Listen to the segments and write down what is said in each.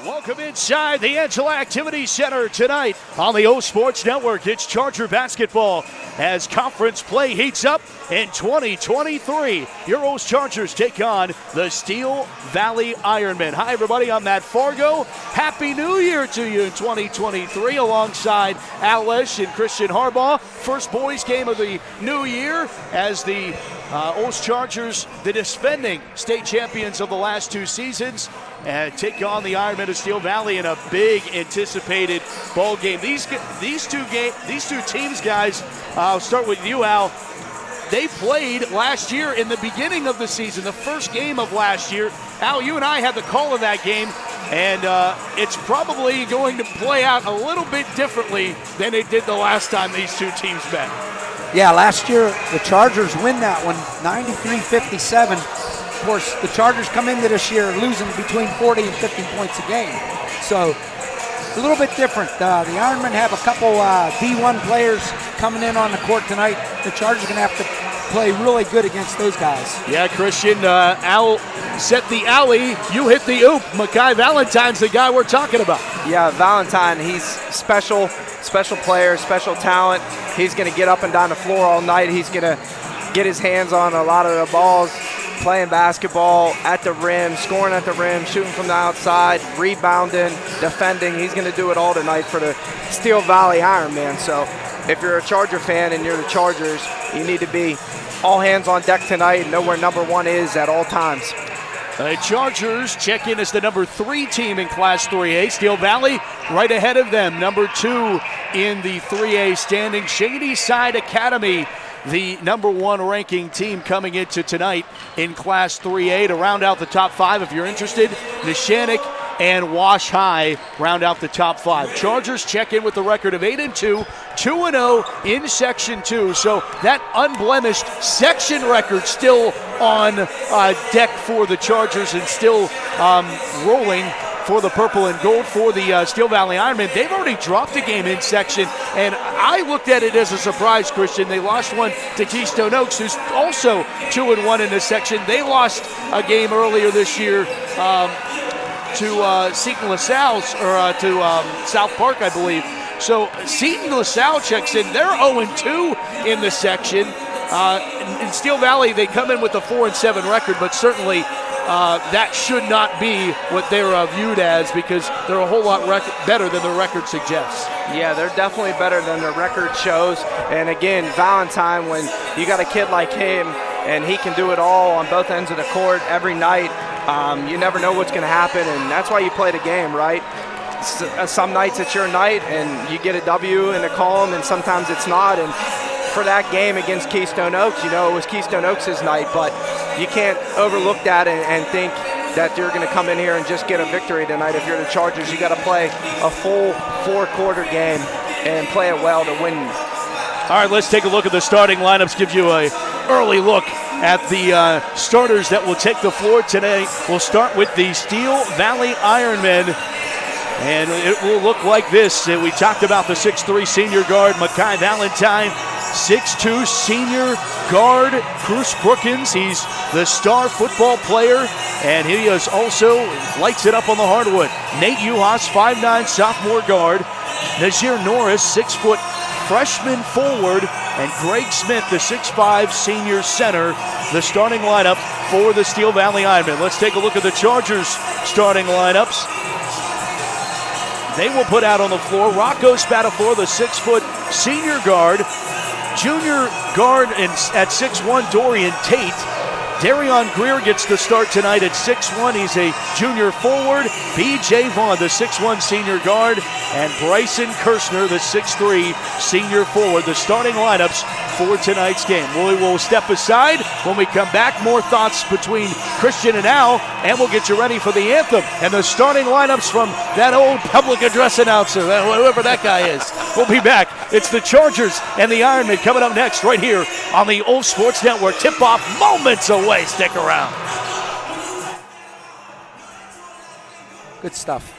Welcome inside the Angela Activity Center tonight on the O Sports Network. It's Charger basketball as conference play heats up in 2023. Your OLSH Chargers take on the Steel Valley Ironmen. Hi, everybody. I'm Matt Fargo. Happy New Year to you in 2023 alongside OLSH and Christian Harbaugh. First boys game of the new year as the OLSH Chargers, the defending state champions of the last two seasons, take on the Ironmen of Steel Valley in a big anticipated ball game. These two teams, guys, I'll start with you, Al. They played last year in the beginning of the season, the first game of last year. Al, you and I had the call of that game, and it's probably going to play out a little bit differently than it did the last time these two teams met. Yeah, last year the Chargers win that one, 93-57. Of course, the Chargers come into this year losing between 40 and 50 points a game. So a little bit different. The Ironmen have a couple D1 players coming in on the court tonight. The Chargers are going to have to play really good against those guys. Yeah, Christian, Al set the alley. You hit the oop. Makai Valentine's the guy we're talking about. Yeah, Valentine, he's special player, special talent. He's going to get up and down the floor all night. He's going to get his hands on a lot of the balls, playing basketball at the rim, scoring at the rim, shooting from the outside, rebounding, defending. He's going to do it all tonight for the Steel Valley Ironman. So if you're a Charger fan and you're the Chargers, you need to be all hands on deck tonight and know where number one is at all times. The Chargers check in as the number 3 team in Class 3A. Steel Valley right ahead of them, number 2 in the 3A standing. Shady Side Academy, the number 1 ranking team coming into tonight in Class 3A. To round out the top 5, if you're interested, Neshannock and Wash High round out the top 5. Chargers check in with the record of 8-2, 2-0 in Section 2. So that unblemished section record still on deck for the Chargers and still rolling for the purple and gold for the Steel Valley Ironmen. They've already dropped a game in section, and I looked at it as a surprise, Christian. They lost one to Keystone Oaks, who's also 2-1 in this section. They lost a game earlier this year to Seton LaSalle, or to South Park, I believe. So Seton LaSalle checks in. They're 0-2 in the section. In Steel Valley, they come in with a 4-7 record, but certainly that should not be what they're viewed as, because they're a whole lot better than the record suggests. Yeah, they're definitely better than the record shows. And again, Valentine, when you got a kid like him and he can do it all on both ends of the court every night, you never know what's going to happen, and that's why you play the game, right? Some nights it's your night and you get a W in a column, and sometimes it's not. And for that game against Keystone Oaks, you know, it was Keystone Oaks' night, but you can't overlook that and think that you're going to come in here and just get a victory tonight. If you're the Chargers, you got to play a full 4-quarter game and play it well to win. All right, let's take a look at the starting lineups, give you an early look at the starters that will take the floor today. We'll start with the Steel Valley Ironmen, and it will look like this. We talked about the 6'3 senior guard, Makai Valentine, 6'2 senior guard, Cruz Brookins. He's the star football player, and he is also lights it up on the hardwood. Nate Uhas, 5'9 sophomore guard, Nazir Norris, 6 foot freshman forward, and Greg Smith, the 6'5 senior center, the starting lineup for the Steel Valley Ironmen. Let's take a look at the Chargers starting lineups. They will put out on the floor Rocco Spatafor, the 6-foot senior guard, junior guard at 6'1 Dorian Tate. Darion Greer gets the start tonight at 6'1. He's a junior forward. B.J. Vaughn, the 6'1 senior guard, and Bryson Kirshner, the 6'3 senior forward. The starting lineups for tonight's game. We will step aside. When we come back, more thoughts between Christian and Al, and we'll get you ready for the anthem and the starting lineups from that old public address announcer, whoever that guy is. We'll be back. It's the Chargers and the Ironmen coming up next right here on the OLSH Sports Network. Tip-off moments away. Stick around. Good stuff.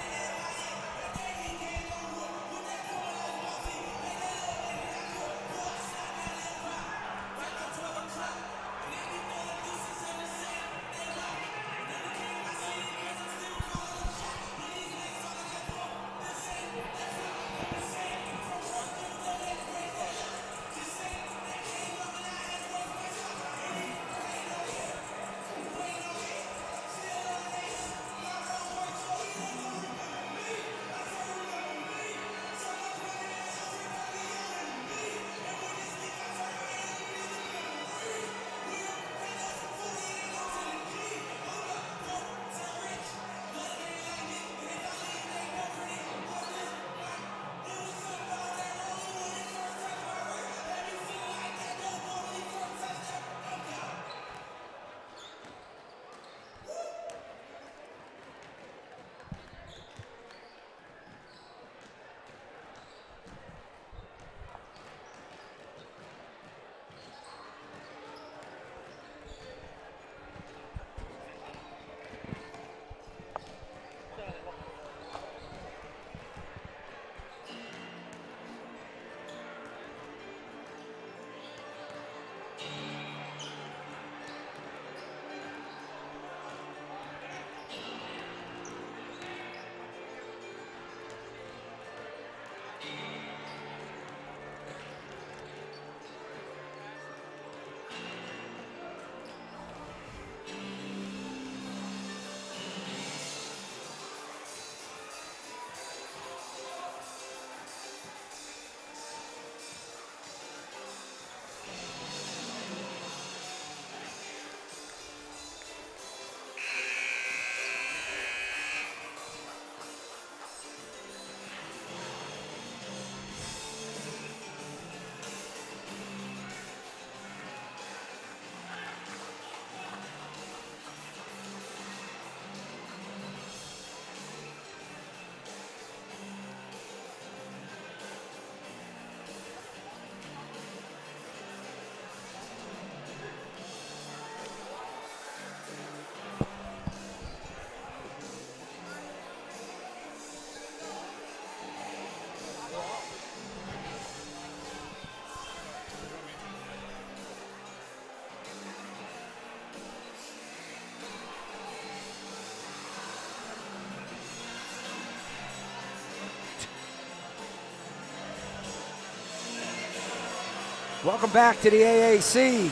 Welcome back to the AAC.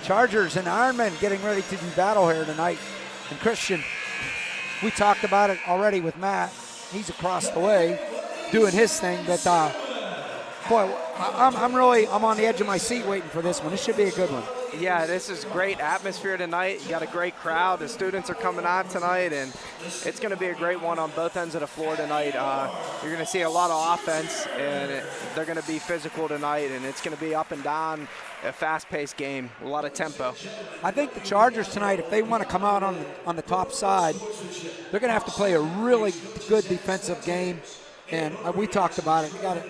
Chargers and Ironmen getting ready to do battle here tonight. And Christian, we talked about it already with Matt. He's across the way doing his thing, but boy, I'm on the edge of my seat waiting for this one. This should be a good one. Yeah, this is great atmosphere tonight. You got a great crowd. The students are coming out tonight, and it's going to be a great one on both ends of the floor tonight. You're going to see a lot of offense, and they're going to be physical tonight, and it's going to be up and down, a fast-paced game, a lot of tempo. I think the Chargers tonight, if they want to come out on the top side, they're going to have to play a really good defensive game. And we talked about it. You got to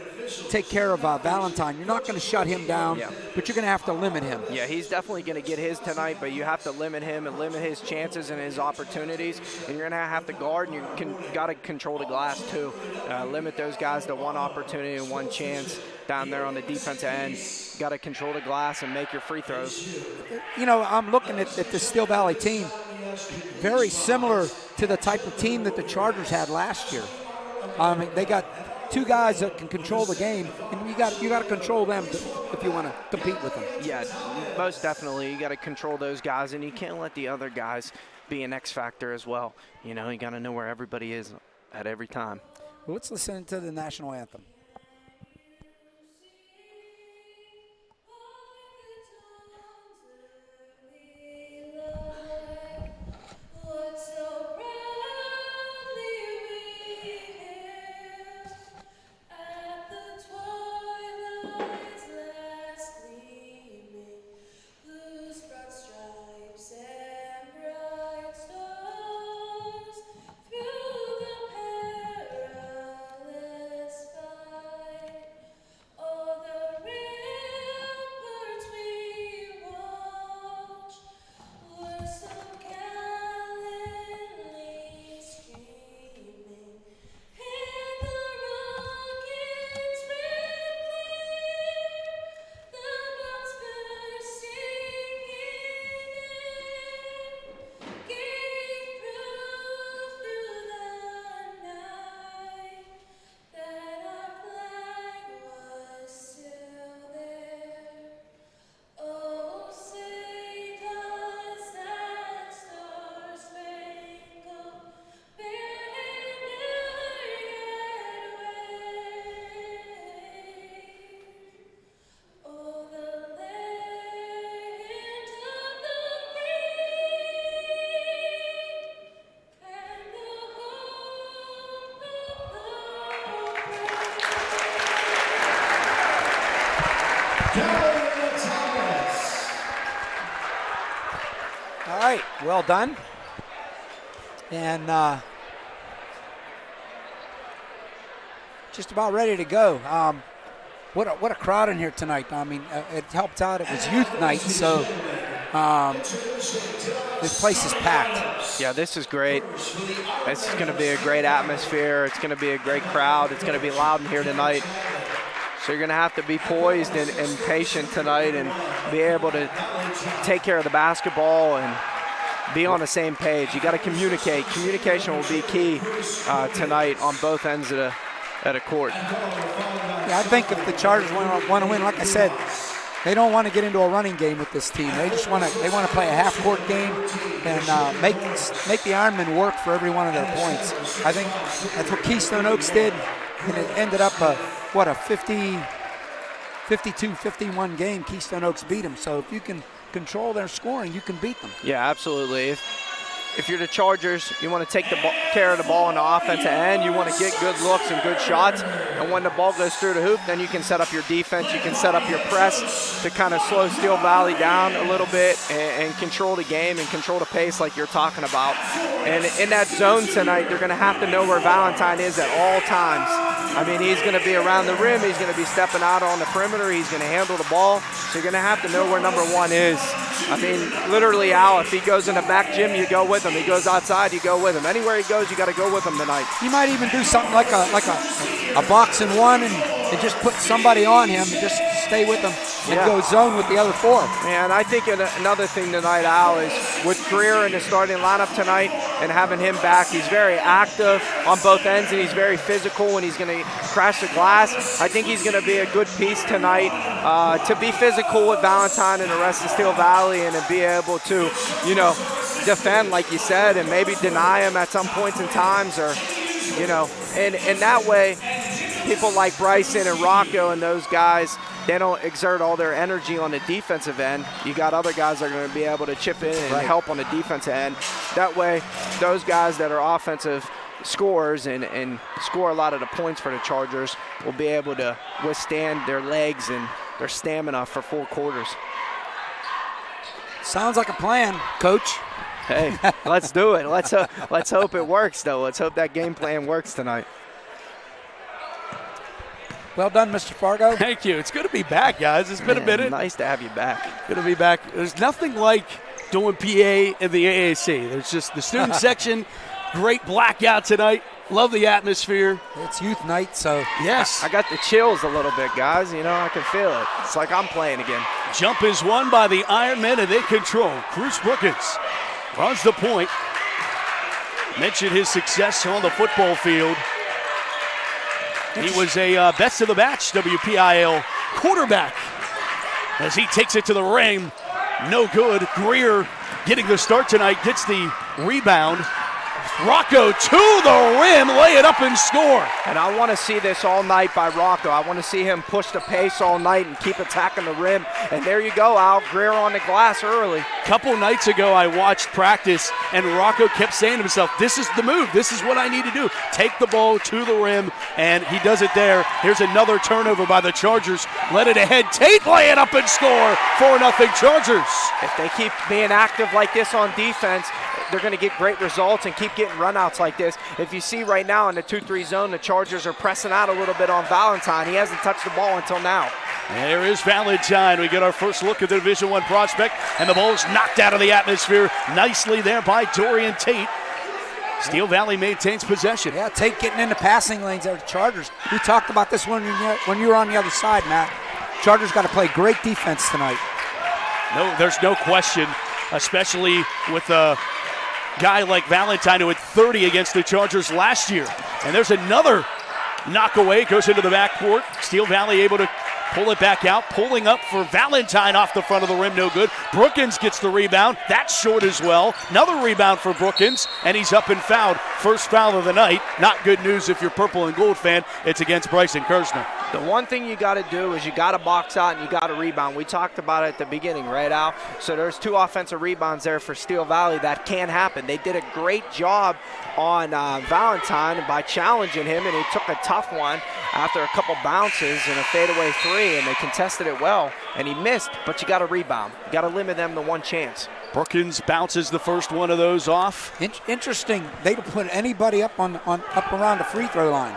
take care of Valentine. You're not going to shut him down, but you're going to have to limit him. Yeah, he's definitely going to get his tonight, but you have to limit him and limit his chances and his opportunities. And you're going to have to guard, and you got to control the glass too. Limit those guys to one opportunity and one chance down there on the defensive end. Got to control the glass and make your free throws. You know, I'm looking at the Steel Valley team, very similar to the type of team that the Chargers had last year. I mean, they got two guys that can control the game, and you got to control them if you want to compete with them. Yeah, most definitely. You got to control those guys, and you can't let the other guys be an X factor as well. You know, you got to know where everybody is at every time. Well, let's listen to the national anthem. All right, well done. And just about ready to go. What a crowd in here tonight. I mean, it helped out. It was youth night, so this place is packed. Yeah, this is great. This is going to be a great atmosphere. It's going to be a great crowd. It's going to be loud in here tonight. So you're going to have to be poised and patient tonight and be able to take care of the basketball and be on the same page. You got to communicate. Communication will be key tonight on both ends of the court. Yeah, I think if the Chargers want to win, like I said, they don't want to get into a running game with this team. They just want to play a half-court game and make the Ironmen work for every one of their points. I think that's what Keystone Oaks did, and it ended up a 52-51 game. Keystone Oaks beat them. So if you can control their scoring, you can beat them. Yeah, absolutely. If you're the Chargers, you want to take care of the ball on the offensive end. You want to get good looks and good shots. And when the ball goes through the hoop, then you can set up your defense. You can set up your press to kind of slow Steel Valley down a little bit and control the game and control the pace like you're talking about. And in that zone tonight, they're going to have to know where Valentine is at all times. I mean, he's going to be around the rim. He's going to be stepping out on the perimeter. He's going to handle the ball. So you're going to have to know where number one is. I mean, literally, Al, if he goes in the back gym, you go with him. He goes outside, you go with him. Anywhere he goes, you got to go with him tonight. You might even do something like a box and one, and and just put somebody on him and just stay with him and go zone with the other 4. And I think another thing tonight, Al, is with Greer in the starting lineup tonight and having him back, he's very active on both ends and he's very physical and he's going to crash the glass. I think he's going to be a good piece tonight to be physical with Valentine and the rest of Steel Valley and to be able to, defend, like you said, and maybe deny him at some points in times or, and that way people like Bryson and Rocco and those guys, they don't exert all their energy on the defensive end. You got other guys that are going to be able to chip in and help on the defensive end. That way, those guys that are offensive scorers and score a lot of the points for the Chargers will be able to withstand their legs and their stamina for 4 quarters. Sounds like a plan, Coach. Hey, let's do it. Let's hope it works, though. Let's hope that game plan works tonight. Well done, Mr. Fargo. Thank you. It's good to be back, guys. It's been a minute. Nice to have you back. Good to be back. There's nothing like doing PA in the AAC. There's just the student section. Great blackout tonight. Love the atmosphere. It's youth night, so. Yes. I got the chills a little bit, guys. I can feel it. It's like I'm playing again. Jump is won by the Ironmen, and they control. Cruz Brookins runs the point. Mentioned his success on the football field. He was a best of the match WPIL quarterback as he takes it to the ring. No good. Greer getting the start tonight, gets the rebound. Rocco to the rim, lay it up and score. And I want to see this all night by Rocco. I want to see him push the pace all night and keep attacking the rim. And there you go, Al. Greer on the glass early. Couple nights ago, I watched practice, and Rocco kept saying to himself, this is the move. This is what I need to do. Take the ball to the rim, and he does it there. Here's another turnover by the Chargers. Let it ahead. Tate lay it up and score. 4-0 Chargers. If they keep being active like this on defense, they're going to get great results and keep getting runouts like this. If you see right now in the 2-3 zone, the Chargers are pressing out a little bit on Valentine. He hasn't touched the ball until now. There is Valentine. We get our first look at the Division I prospect, and the ball's knocked out of the atmosphere nicely there by Dorian Tate. Steel Valley maintains possession. Yeah, Tate getting into passing lanes there, the Chargers. We talked about this when you were on the other side, Matt. Chargers got to play great defense tonight. No, there's no question, especially with a guy like Valentine who had 30 against the Chargers last year. And there's another knockaway, goes into the backcourt. Steel Valley able to pull it back out, pulling up for Valentine off the front of the rim, no good. Brookins gets the rebound, that's short as well. Another rebound for Brookins, and he's up and fouled. First foul of the night. Not good news if you're purple and gold fan. It's against Bryson Kersner. The one thing you got to do is you got to box out and you got to rebound. We talked about it at the beginning, right, Al? So there's 2 offensive rebounds there for Steel Valley. That can happen. They did a great job on Valentine by challenging him, and he took a tough one after a couple bounces and a fadeaway 3, and they contested it well, and he missed, but you got to rebound. You got to limit them to 1 chance. Brookins bounces the first one of those off. Interesting. They don't put anybody up up around the free throw line.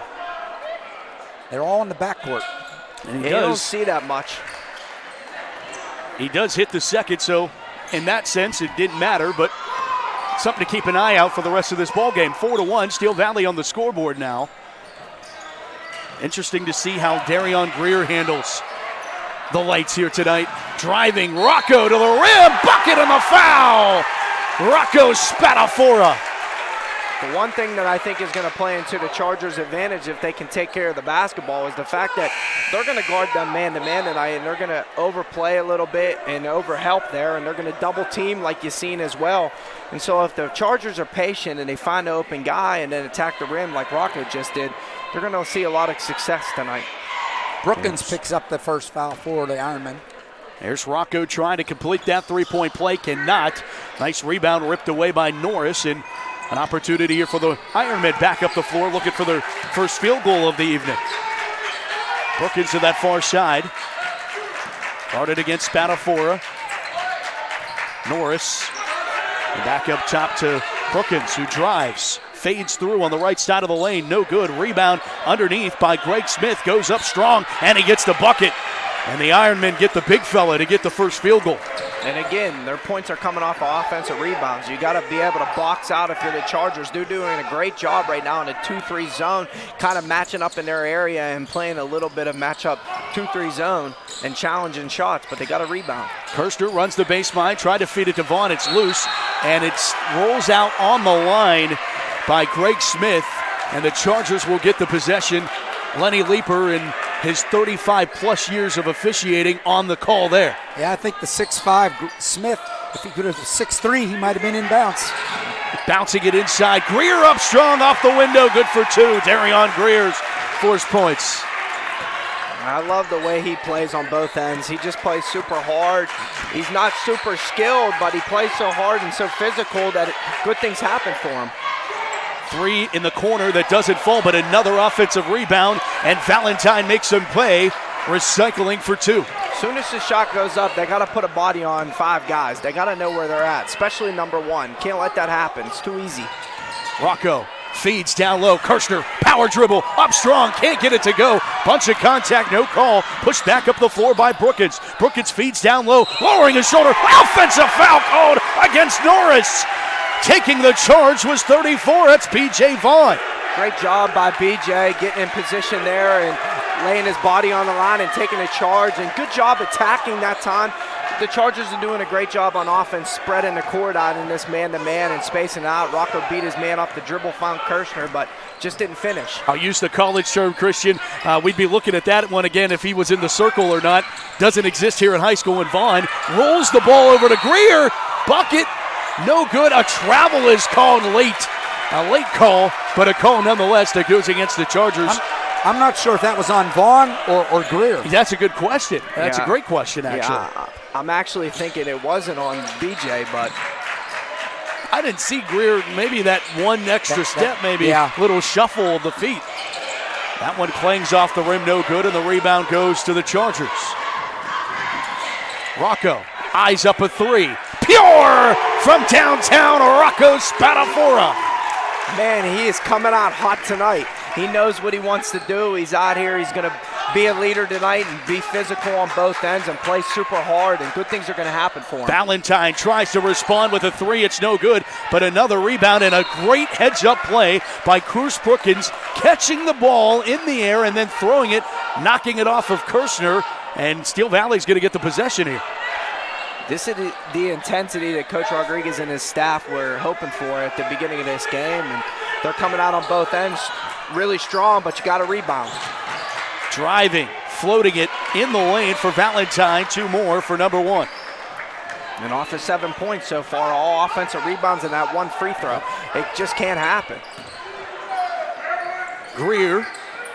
They're all in the backcourt. And you don't see that much. He does hit the second, so in that sense, it didn't matter, but something to keep an eye out for the rest of this ball game. 4-1, Steel Valley on the scoreboard now. Interesting to see how Darion Greer handles the lights here tonight. Driving Rocco to the rim, bucket and the foul. Rocco Spatafora. The one thing that I think is going to play into the Chargers' advantage if they can take care of the basketball is the fact that they're going to guard them man-to-man tonight, and they're going to overplay a little bit and overhelp there, and they're going to double team like you've seen as well. And so if the Chargers are patient and they find an open guy and then attack the rim like Rocco just did, they're going to see a lot of success tonight. Brookins picks up the first foul for the Ironmen. There's Rocco trying to complete that three-point play, cannot. Nice rebound ripped away by Norris, and an opportunity here for the Ironmen back up the floor, looking for their first field goal of the evening. Brookins to that far side. Guarded against Spatafora. Norris. And back up top to Brookins, who drives. Fades through on the right side of the lane. No good. Rebound underneath by Greg Smith. Goes up strong, and he gets the bucket. And the Ironmen get the big fella to get the first field goal. And again, their points are coming off of offensive rebounds. You got to be able to box out if you're the Chargers. They're doing a great job right now in a 2-3 zone, kind of matching up in their area and playing a little bit of matchup 2-3 zone and challenging shots, but they got to rebound. Kirshner runs the baseline, tried to feed it to Vaughn. It's loose, and it rolls out on the line by Greg Smith, and the Chargers will get the possession. Lenny Leeper in his 35-plus years of officiating on the call there. Yeah, I think the 6'5" Smith, if he could have 6'3", he might have been in bounce. Bouncing it inside. Greer up strong off the window. Good for two. Darion Greer's forced points. I love the way he plays on both ends. He just plays super hard. He's not super skilled, but he plays so hard and so physical that good things happen for him. Three in the corner that doesn't fall, but another offensive rebound, and Valentine makes him play, recycling for two. As soon as the shot goes up, they got to put a body on 5 guys. They got to know where they're at, especially number 1. Can't let that happen. It's too easy. Rocco feeds down low. Kirshner, power dribble, up strong, can't get it to go. Bunch of contact, no call. Pushed back up the floor by Brookins. Brookins feeds down low, lowering his shoulder. Offensive foul called against Norris. Taking the charge was 34. That's B.J. Vaughn. Great job by B.J. getting in position there and laying his body on the line and taking a charge. And good job attacking that time. The Chargers are doing a great job on offense, spreading the court out in this man-to-man and spacing out. Rocco beat his man off the dribble, found Kirshner, but just didn't finish. I'll use the college term, Christian. We'd be looking at that one again if he was in the circle or not. Doesn't exist here in high school. And Vaughn rolls the ball over to Greer. Bucket. No good. A travel is called late. A late call, but a call nonetheless that goes against the Chargers. I'm not sure if that was on Vaughn or Greer. That's a good question. That's a great question, actually. Yeah, I'm actually thinking it wasn't on BJ, but I didn't see Greer. Maybe that one extra step, maybe little shuffle of the feet. That one clangs off the rim, no good, and the rebound goes to the Chargers. Rocco eyes up a three. Pure from downtown, Rocco Spadafora. Man, he is coming out hot tonight. He knows what he wants to do. He's out here. He's going to be a leader tonight and be physical on both ends and play super hard, and good things are going to happen for him. Valentine tries to respond with a three. It's no good, but another rebound and a great heads-up play by Cruz Brookins, catching the ball in the air and then throwing it, knocking it off of Kirshner, and Steel Valley's going to get the possession here. This is the intensity that Coach Rodriguez and his staff were hoping for at the beginning of this game, and they're coming out on both ends really strong, but you got to rebound. Driving, floating it in the lane for Valentine. 2 more for number 1. And off of 7 points so far, all offensive rebounds and that one free throw. It just can't happen. Greer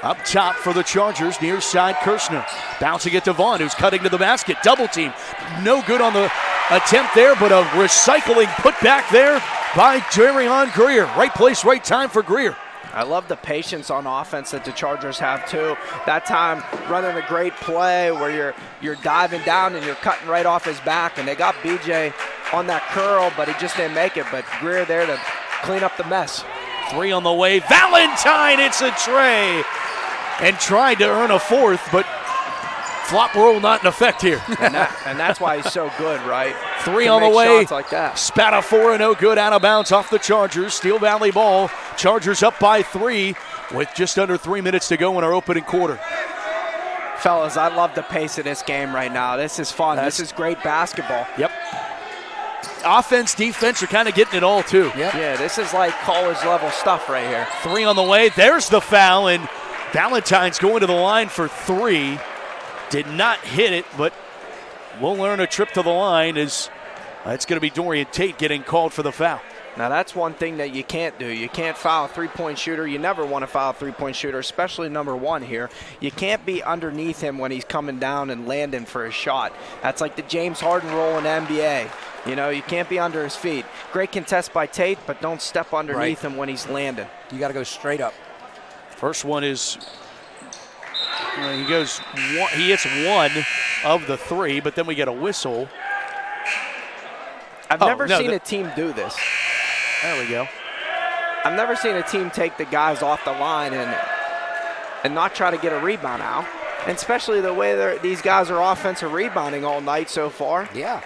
up top for the Chargers, near side Kirshner. Bouncing it to Vaughn, who's cutting to the basket. Double team. No good on the attempt there, but a recycling put back there by Darion Greer. Right place, right time for Greer. I love the patience on offense that the Chargers have too. That time running a great play where you're diving down and you're cutting right off his back, and they got BJ on that curl, but he just didn't make it. But Greer there to clean up the mess. 3 on the way. Valentine, it's a tray. And tried to earn a 4th, but flop rule not in effect here. and that's why he's so good, right? 3 on the way. Shots like that. Spadafora, no good, out of bounds off the Chargers. Steel Valley ball. Chargers up by 3 with just under 3 minutes to go in our opening quarter. Fellas, I love the pace of this game right now. This is fun. This is great basketball. Yep. Offense, defense are kind of getting it all, too. Yep. Yeah, this is like college-level stuff right here. 3 on the way. There's the foul, and Valentine's going to the line for 3. Did not hit it, but we'll learn a trip to the line is it's going to be Dorian Tate getting called for the foul. Now that's one thing that you can't do. You can't foul a three-point shooter. You never want to foul a three-point shooter, especially number 1 here. You can't be underneath him when he's coming down and landing for a shot. That's like the James Harden rule in the NBA. You know, you can't be under his feet. Great contest by Tate, but don't step underneath him when he's landing. You got to go straight up. First one is, he hits 1 of the 3, but then we get a whistle. I've never seen a team do this. There we go. I've never seen a team take the guys off the line and not try to get a rebound out. And especially the way these guys are offensive rebounding all night so far. Yeah.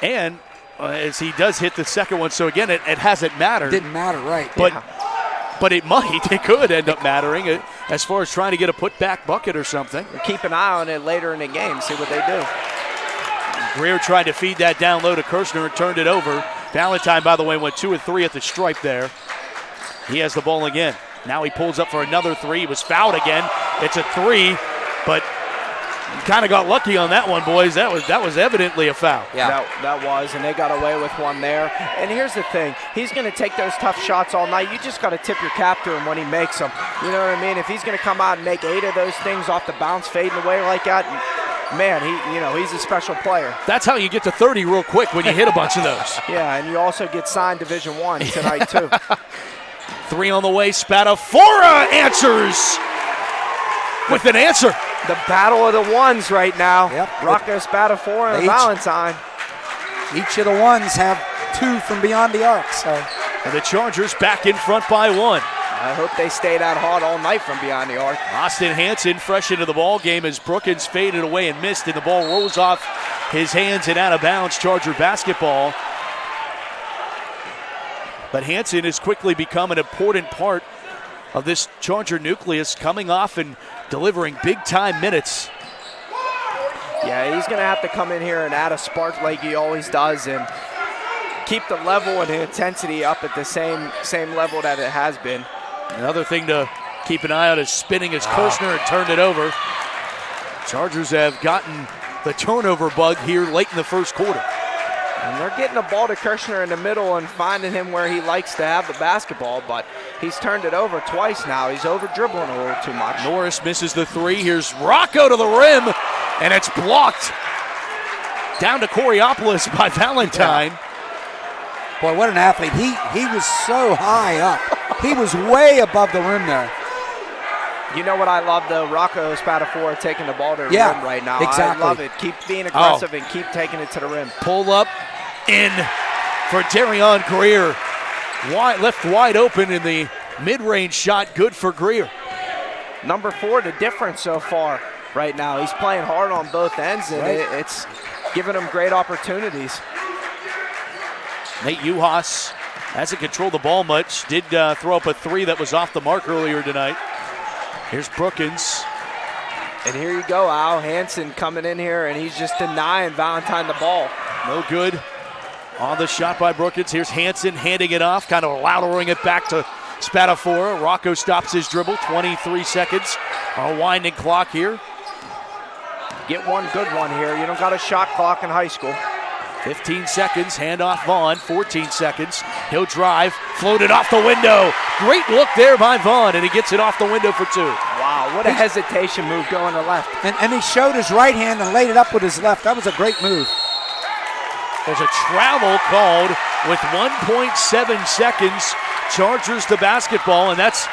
And as he does hit the second one, so again, it hasn't mattered. Didn't matter, right. But it might. It could end up mattering as far as trying to get a putback bucket or something. Keep an eye on it later in the game, see what they do. Greer tried to feed that down low to Kirshner and turned it over. Valentine, by the way, went 2 of 3 at the stripe there. He has the ball again. Now he pulls up for another 3. He was fouled again. It's a 3, but kind of got lucky on that one, boys. That was evidently a foul. Yeah, that was, and they got away with one there. And here's the thing. He's going to take those tough shots all night. You just got to tip your cap to him when he makes them. You know what I mean? If he's going to come out and make 8 of those things off the bounce fading away like that, man, he's a special player. That's how you get to 30 real quick when you hit a bunch of those. Yeah, and you also get signed Division I tonight, too. 3 on the way. Spadafora answers with an answer. The battle of the ones right now. Yep. Rocco Spadafora and Valentine. Each of the ones have 2 from beyond the arc. So. And the Chargers back in front by 1. I hope they stay that hot all night from beyond the arc. Austin Hansen fresh into the ball game as Brookins faded away and missed, and the ball rolls off his hands and out of bounds. Charger basketball. But Hansen has quickly become an important part of this Charger nucleus, coming off and delivering big-time minutes. Yeah, he's going to have to come in here and add a spark like he always does and keep the level and the intensity up at the same level that it has been. Another thing to keep an eye on is spinning as Kirshner and turned it over. Chargers have gotten the turnover bug here late in the first quarter. And they're getting the ball to Kirshner in the middle and finding him where he likes to have the basketball, but he's turned it over twice now. He's over-dribbling a little too much. Norris misses the 3. Here's Rocco to the rim, and it's blocked. Down to Coriopolis by Valentine. Yeah. Boy, what an athlete. He was so high up. He was way above the rim there. You know what I love, though? Rocco Spadafora taking the ball to the rim right now. Exactly. I love it. Keep being aggressive and keep taking it to the rim. Pull up in for Darion Greer. Left wide open in the mid-range shot. Good for Greer. Number 4, the difference so far right now. He's playing hard on both ends, and it's giving him great opportunities. Nate Uhas hasn't controlled the ball much. Did throw up a 3 that was off the mark earlier tonight. Here's Brookins. And here you go, Al Hansen coming in here, and he's just denying Valentine the ball. No good on the shot by Brookins. Here's Hansen handing it off, kind of laddering it back to Spadafora. Rocco stops his dribble. 23 seconds on a winding clock here. Get one good one here. You don't got a shot clock in high school. 15 seconds, handoff Vaughn, 14 seconds. He'll drive, float it off the window. Great look there by Vaughn, and he gets it off the window for 2. Wow, what a hesitation move going to left. And he showed his right hand and laid it up with his left. That was a great move. There's a travel called with 1.7 seconds. Chargers to basketball, and that's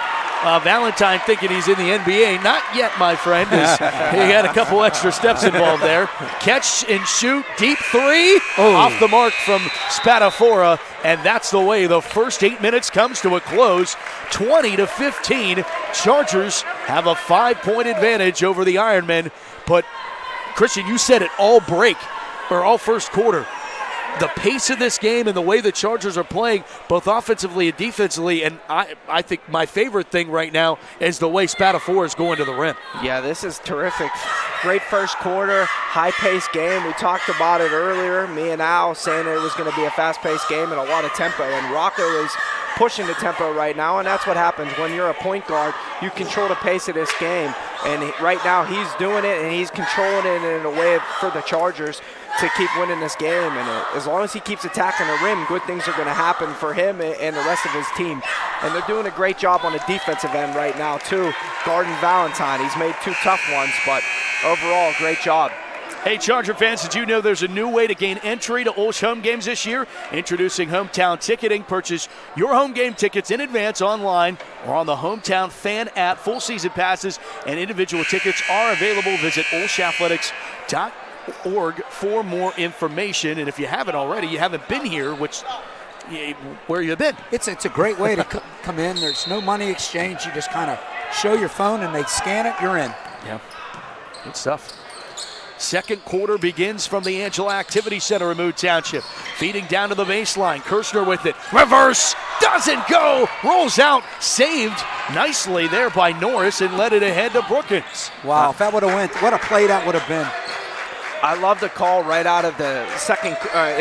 Valentine thinking he's in the NBA. Not yet, my friend. He had a couple extra steps involved there. Catch and shoot, deep 3, off the mark from Spadafora, and that's the way the first 8 minutes comes to a close. 20-15. Chargers have a 5-point advantage over the Ironmen. But, Christian, you said it all break, or all first quarter. The pace of this game and the way the Chargers are playing, both offensively and defensively, and I think my favorite thing right now is the way Spadafora is going to the rim. Yeah, this is terrific. Great first quarter, high-paced game. We talked about it earlier, me and Al saying it was going to be a fast-paced game and a lot of tempo, and Rocco is pushing the tempo right now, and that's what happens when you're a point guard. You control the pace of this game, and right now he's doing it, and he's controlling it in a way for the Chargers to keep winning this game. And as long as he keeps attacking the rim, good things are going to happen for him and the rest of his team. And they're doing a great job on the defensive end right now, too. Guarding Valentine. He's made 2 tough ones, but overall, great job. Hey, Charger fans, did you know there's a new way to gain entry to OLSH home games this year? Introducing Hometown Ticketing. Purchase your home game tickets in advance online or on the Hometown Fan app. Full season passes and individual tickets are available. Visit olshathletics.org for more information. And if you haven't already, you haven't been here, where you been? It's a great way to come in. There's no money exchange. You just kind of show your phone and they scan it, you're in. Yeah, good stuff. Second quarter begins from the Angela Activity Center in Mood Township. Feeding down to the baseline. Kirshner with it. Reverse. Doesn't go. Rolls out. Saved nicely there by Norris and led it ahead to Brookins. Wow, if that would have went, what a play that would have been. I love the call right out of the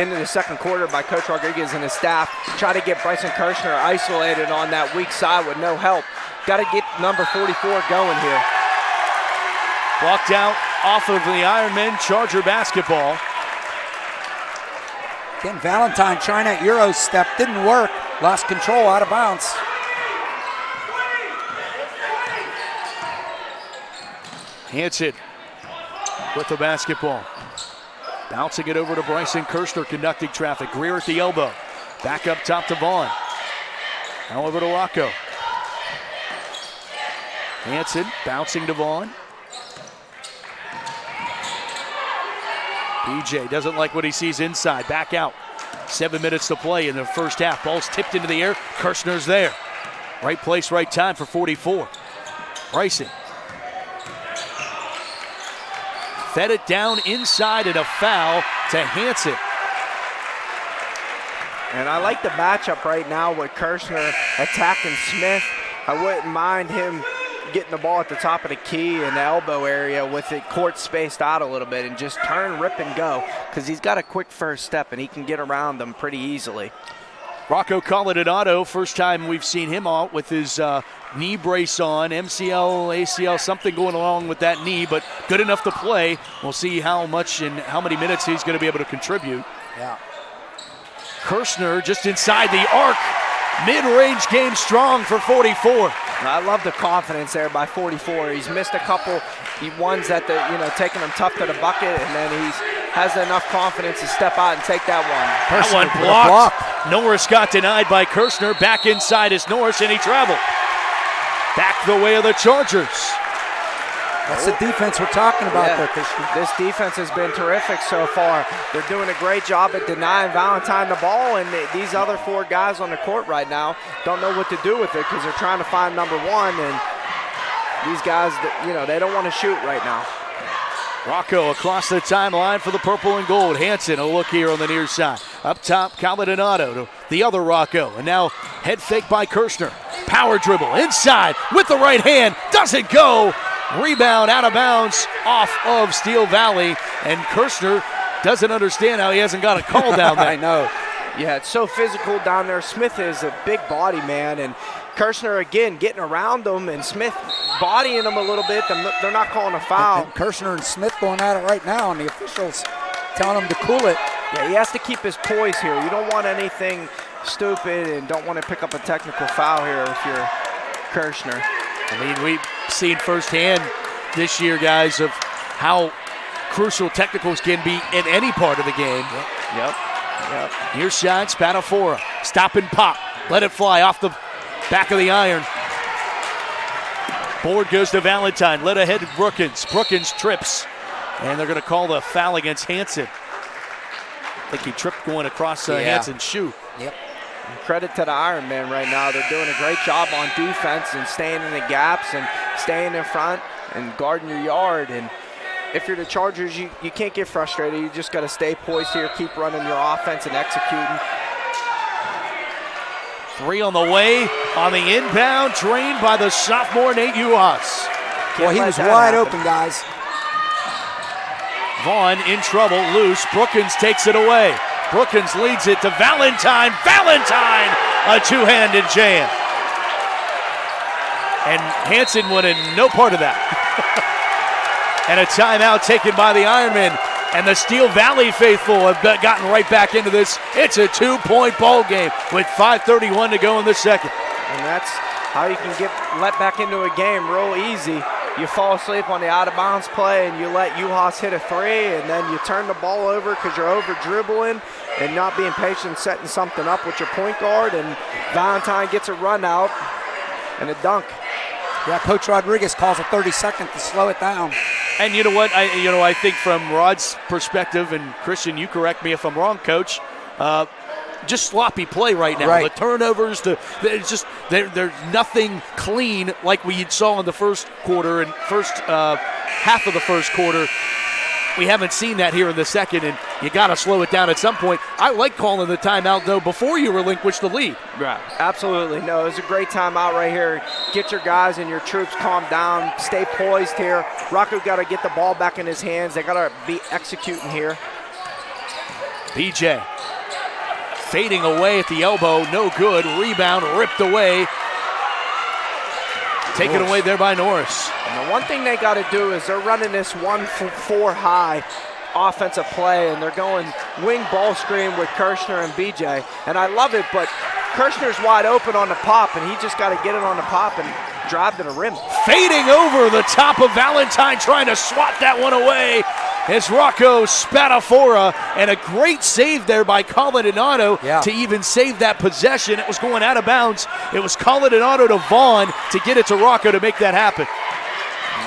into the second quarter by Coach Rodriguez and his staff. Try to get Bryson Kirshner isolated on that weak side with no help. Got to get number 44 going here. Blocked out off of the Ironmen. Charger basketball. Again, Valentine trying that Euro step. Didn't work. Lost control, out of bounds. Hanson with the basketball. Bouncing it over to Bryson Kirshner, conducting traffic. Greer at the elbow. Back up top to Vaughn. Now over to Rocco. Hanson bouncing to Vaughn. BJ doesn't like what he sees inside. Back out. 7 minutes to play in the first half. Ball's tipped into the air. Kirshner's there. Right place, right time for 44. Bryson. Fed it down inside and a foul to Hanson. And I like the matchup right now with Kirshner attacking Smith. I wouldn't mind him getting the ball at the top of the key in the elbow area with it court spaced out a little bit and just turn, rip, and go, because he's got a quick first step and he can get around them pretty easily. Rocco Coladinato, first time we've seen him out with his knee brace on, MCL, ACL, something going along with that knee, but good enough to play. We'll see how much and how many minutes he's going to be able to contribute. Yeah. Kirshner just inside the arc. Mid-range game strong for 44. I love the confidence there by 44. He's missed a couple ones that taking him tough to the bucket, and then he has enough confidence to step out and take that one. That one blocked. Norris got denied by Kirshner. Back inside is Norris, and he traveled. Back the way of the Chargers. That's the defense we're talking about there, Christian. This defense has been terrific so far. They're doing a great job at denying Valentine the ball, and these other four guys on the court right now don't know what to do with it because they're trying to find number one, and these guys, they don't want to shoot right now. Rocco across the timeline for the purple and gold. Hanson, a look here on the near side. Up top, Coladinato to the other Rocco, and now head fake by Kirshner. Power dribble inside with the right hand. Doesn't go. Rebound out of bounds off of Steel Valley, and Kirshner doesn't understand how he hasn't got a call down there. I know. Yeah, it's so physical down there. Smith is a big body man, and Kirshner, again, getting around them, and Smith bodying them a little bit. They're not calling a foul. And Kirshner and Smith going at it right now, and the officials telling him to cool it. Yeah, he has to keep his poise here. You don't want anything stupid and don't want to pick up a technical foul here if you're Kirshner. I mean, we've seen firsthand this year, guys, of how crucial technicals can be in any part of the game. Yep. Near side, Spadafora. Stop and pop. Let it fly off the back of the iron. Board goes to Valentine. Led ahead to Brookins. Brookins trips. And they're going to call the foul against Hanson. I think he tripped going across Hanson's shoe. Yep. Credit to the Ironmen right now. They're doing a great job on defense and staying in the gaps and staying in front and guarding your yard. And if you're the Chargers, you can't get frustrated. You just got to stay poised here, keep running your offense and executing. Three on the way on the inbound, drained by the sophomore Nate Uhas. Well, he was wide open, guys. Vaughn in trouble, loose. Brookins takes it away. Brookins leads it to Valentine. Valentine, a two-handed jam. And Hanson wanted no part of that. And a timeout taken by the Ironmen. And the Steel Valley faithful have gotten right back into this. It's a two-point ball game with 5:31 to go in the second. And that's how you can get let back into a game real easy. You fall asleep on the out-of-bounds play and you let Uhas hit a three, and then you turn the ball over because you're over-dribbling and not being patient, setting something up with your point guard, and Valentine gets a run out and a dunk. Yeah, Coach Rodriguez calls a 30-second to slow it down. And you know what? I think from Rod's perspective, and Christian, you correct me if I'm wrong, Coach, just sloppy play right now. Right. The turnovers, there's nothing clean like we saw in the first quarter and first half of the first quarter. we haven't seen that here in the second, and you got to slow it down at some point. I like calling the timeout, though, before you relinquish the lead. Right. Absolutely. No, it was a great timeout right here. Get your guys and your troops calmed down. Stay poised here. Rocco got to get the ball back in his hands. They got to be executing here. BJ fading away at the elbow. No good. Rebound ripped away. Taken away there by Norris. And the one thing they got to do is they're running this 1-4 high offensive play, and they're going wing ball screen with Kirshner and BJ. And I love it, but Kirshner's wide open on the pop, and he just got to get it on the pop and drive to the rim. Fading over the top of Valentine, trying to swat that one away. It's Rocco Spadafora, and a great save there by Colin Donato to even save that possession. It was going out of bounds. It was Colin Donato to Vaughn to get it to Rocco to make that happen.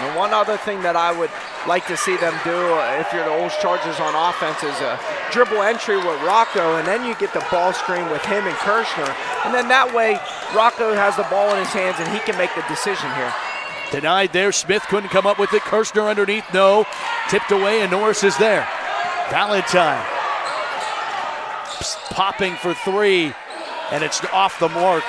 And one other thing that I would like to see them do, if you're the OLSH Chargers on offense, is a dribble entry with Rocco, and then you get the ball screen with him and Kirshner. And then that way, Rocco has the ball in his hands, and he can make the decision here. Denied there. Smith couldn't come up with it. Kirshner underneath. No. Tipped away, and Norris is there. Valentine popping for three, and it's off the mark.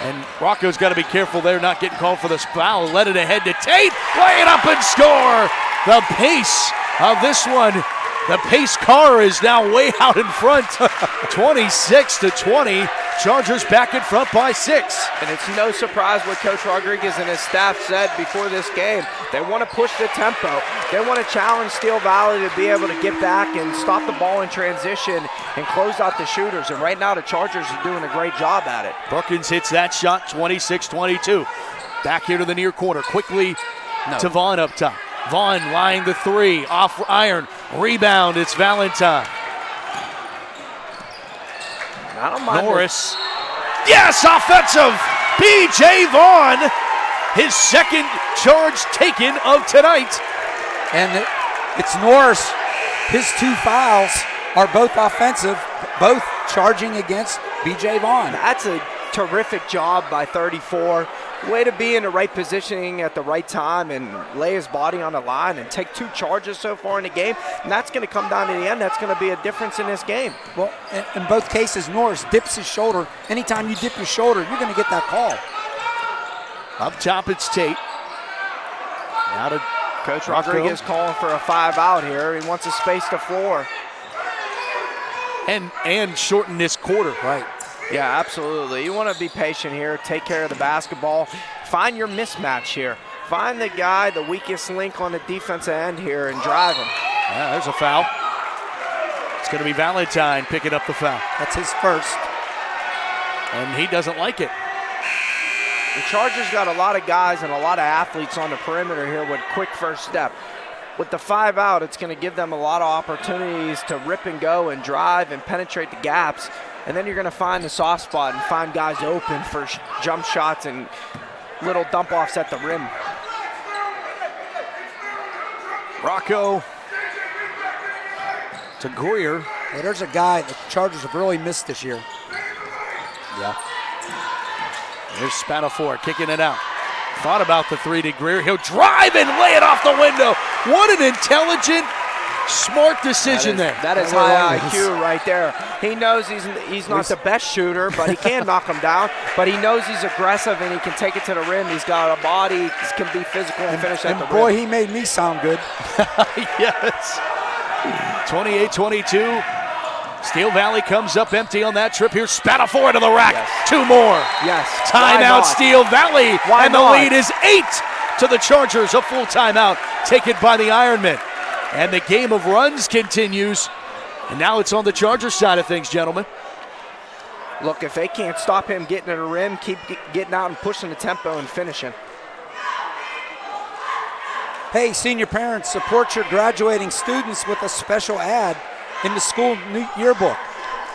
And Rocco's got to be careful there, not getting called for this foul. Let it ahead to Tate. Lay it up and score. The pace of this one. The pace car is now way out in front. 26-20. Chargers back in front by 6. And it's no surprise what Coach Rodriguez and his staff said before this game. They want to push the tempo. They want to challenge Steel Valley to be able to get back and stop the ball in transition and close out the shooters. And right now the Chargers are doing a great job at it. Brookins hits that shot, 26-22. Back here to the near corner. Quickly to Vaughn up top. Vaughn lying the three, off iron, rebound, it's Valentine. I don't mind Norris, yes, offensive, B.J. Vaughn, his second charge taken of tonight. And it's Norris, his 2 fouls are both offensive, both charging against B.J. Vaughn. That's a terrific job by 34. Way to be in the right positioning at the right time and lay his body on the line and take 2 charges so far in the game. And that's going to come down to the end. That's going to be a difference in this game. Well, in both cases, Norris dips his shoulder. Anytime you dip your shoulder, you're going to get that call. Up top, it's Tate. Now to Coach Rodriguez calling for a 5 out here. He wants to space the floor. And shorten this quarter. Right. Yeah, absolutely. You want to be patient here, take care of the basketball, find your mismatch here. Find the guy, the weakest link on the defensive end here, and drive him. Yeah, there's a foul. It's going to be Valentine picking up the foul. That's his first. And he doesn't like it. The Chargers got a lot of guys and a lot of athletes on the perimeter here with quick first step. With the 5 out, it's going to give them a lot of opportunities to rip and go and drive and penetrate the gaps. And then you're going to find the soft spot and find guys open for jump shots and little dump-offs at the rim. Rocco to Greer. Yeah, there's a guy the Chargers have really missed this year. Yeah. There's Spadafora kicking it out. Thought about the 3 to Greer. He'll drive and lay it off the window. What an intelligent, smart decision there. That is high IQ right there. He knows he's not the best shooter, but he can knock him down. But he knows he's aggressive and he can take it to the rim. He's got a body, he can be physical and finish at the rim. Boy, he made me sound good. Yes. 28-22. Steel Valley comes up empty on that trip. Here's Spadafora to the rack. Yes. 2 more. Yes. Timeout Steel Valley. Why and not? The lead is 8 to the Chargers. A full timeout taken by the Ironmen. And the game of runs continues. And now it's on the Chargers side of things, gentlemen. Look, if they can't stop him getting to the rim, keep getting out and pushing the tempo and finishing. Hey, senior parents, support your graduating students with a special ad in the school yearbook.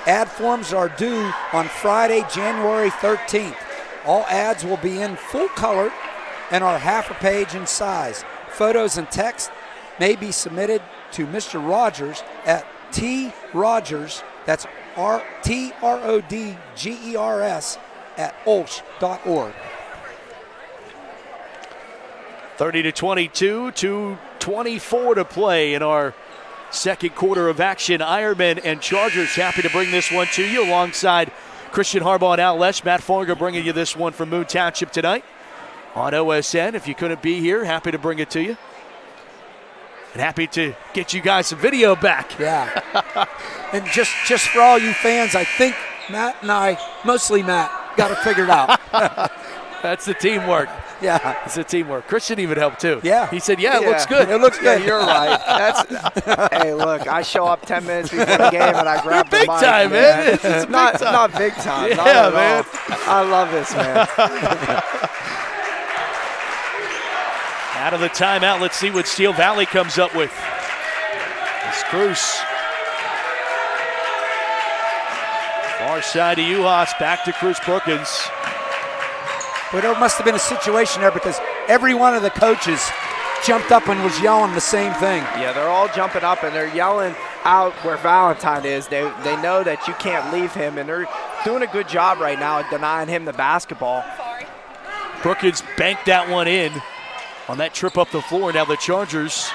Ad forms are due on Friday, January 13th. All ads will be in full color and are half a page in size. Photos and text may be submitted to Mr. Rogers at T. Rogers, that's TRODGERS at OLSH.org. 30-22, 2:24 to play in our second quarter of action. Ironmen and Chargers happy to bring this one to you alongside Christian Harbaugh and OLSH. Matt Farga bringing you this one from Moon Township tonight on OSN. If you couldn't be here, happy to bring it to you. And happy to get you guys some video back. Yeah. And just for all you fans, I think Matt and I, mostly Matt, got it figured out. That's the teamwork. Yeah. It's the teamwork. Christian even helped too. Yeah. He said, it looks good. It looks good. Yeah, you're right. Hey, look, I show up 10 minutes before the game and I grab the mic. Big time, man. It's not big time. Yeah, not at man. all. I love this, man. Out of the timeout, let's see what Steel Valley comes up with. It's Cruz. Far side of Uhas, back to Cruz Brookins. But there must have been a situation there because every one of the coaches jumped up and was yelling the same thing. Yeah, they're all jumping up and they're yelling out where Valentine is. They know that you can't leave him, and they're doing a good job right now at denying him the basketball. Brookins banked that one in on that trip up the floor. Now the Chargers,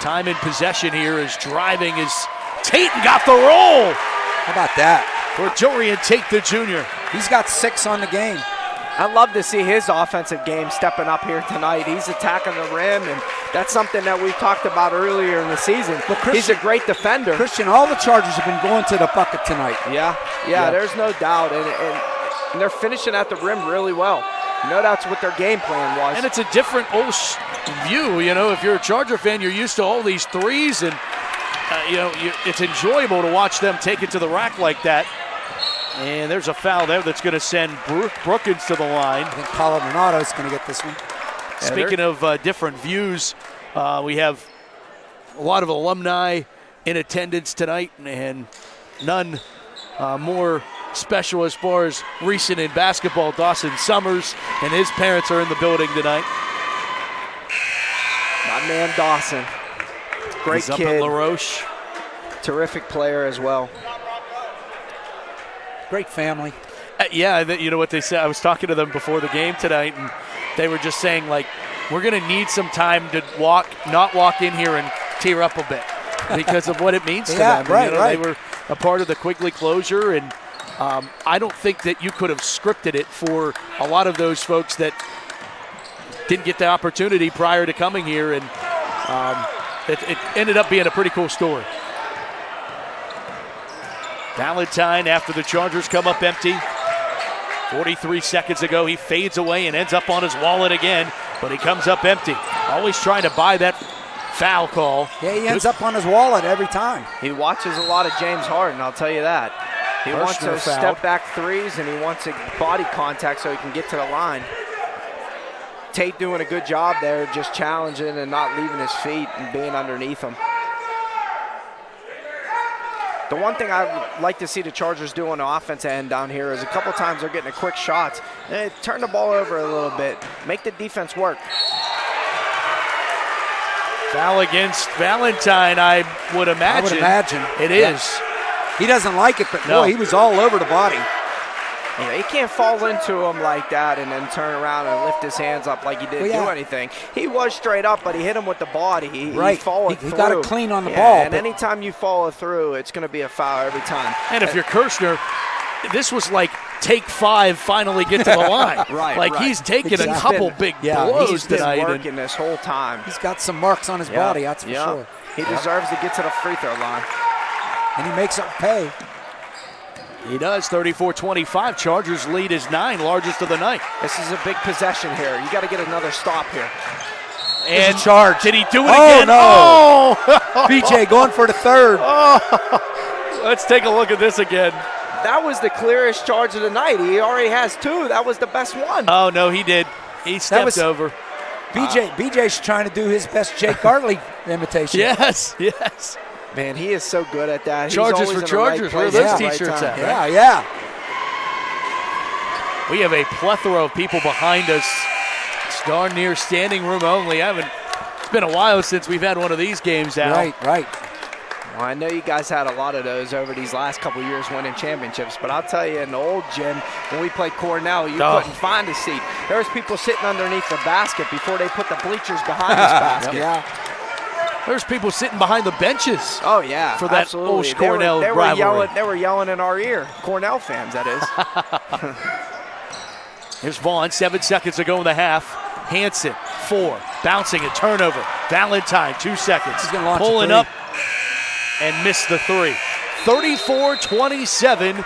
time in possession here is driving as Tatum got the roll. How about that? For Dorian Tate the junior. He's got 6 on the game. I love to see his offensive game stepping up here tonight. He's attacking the rim, and that's something that we talked about earlier in the season. He's a great defender. Christian, all the Chargers have been going to the bucket tonight. Yeah, there's no doubt. And they're finishing at the rim really well. You know, that's what their game plan was. And it's a different OLSH view. You know, if you're a Charger fan, you're used to all these threes, and, it's enjoyable to watch them take it to the rack like that. And there's a foul there that's going to send Brookins to the line. I think Colin Renato's going to get this one. Speaking of different views, we have a lot of alumni in attendance tonight, and none more special as far as recent in basketball. Dawson Summers and his parents are in the building tonight. My man Dawson. Great He's kid. Up at LaRoche. Terrific player as well. Great family. You know what they said? I was talking to them before the game tonight, and they were just saying, like, we're going to need some time to not walk in here and tear up a bit because of what it means to them. Right. They were a part of the Quigley closure, and I don't think that you could have scripted it for a lot of those folks that didn't get the opportunity prior to coming here, and it ended up being a pretty cool story. Valentine, after the Chargers come up empty, 43 seconds ago, he fades away and ends up on his wallet again, but he comes up empty. Always trying to buy that foul call. Yeah, he ends up on his wallet every time. He watches a lot of James Harden, I'll tell you that. He wants Personal those foul. step-back threes, and he wants a body contact so he can get to the line. Tate doing a good job there, just challenging and not leaving his feet and being underneath him. The one thing I'd like to see the Chargers do on the offense end down here is a couple times they're getting a quick shots. Turn the ball over a little bit. Make the defense work. Foul against Valentine, I would imagine. I would imagine. It is. He doesn't like it, but No. boy, he was all over the body. Yeah, he can't fall into him like that and then turn around and lift his hands up like he didn't do anything. He was straight up, but he hit him with the body. He followed through. He got it clean on the ball. And anytime you follow through, it's going to be a foul every time. And if you're Kirshner, this was like take 5, finally get to the line. Right. He's taken a couple big He's blows been tonight. working this whole time. He's got some marks on his body, that's for sure. He deserves to get to the free throw line. And he makes it pay. He does, 34-25. Chargers lead is 9, largest of the night. This is a big possession here. You got to get another stop here. And charge. Did he do it Oh, again? no. Oh! BJ going for the third. Let's take a look at this again. That was the clearest charge of the night. He already has 2. That was the best one. Oh, no, he did. He stepped over. BJ's trying to do his best Jake Gartley imitation. Yes. Man, he is so good at that. Chargers He's always for in the right Chargers. place Where are at those the right T-shirts time. at? Yeah. We have a plethora of people behind us. It's darn near standing room only. It's been a while since we've had one of these games out. Right. Well, I know you guys had a lot of those over these last couple of years winning championships, but I'll tell you, in the old gym, when we played Cornell, you couldn't find a seat. There was people sitting underneath the basket before they put the bleachers behind this basket. Yeah. There's people sitting behind the benches. Oh, yeah, for that absolutely. OLSH Cornell rivalry. They were yelling in our ear. Cornell fans, that is. Here's Vaughn, 7 seconds to go in the half. Hansen, 4, bouncing a turnover. Valentine, 2 seconds. He's gonna launch a pulling three. up and missed the 3. 34-27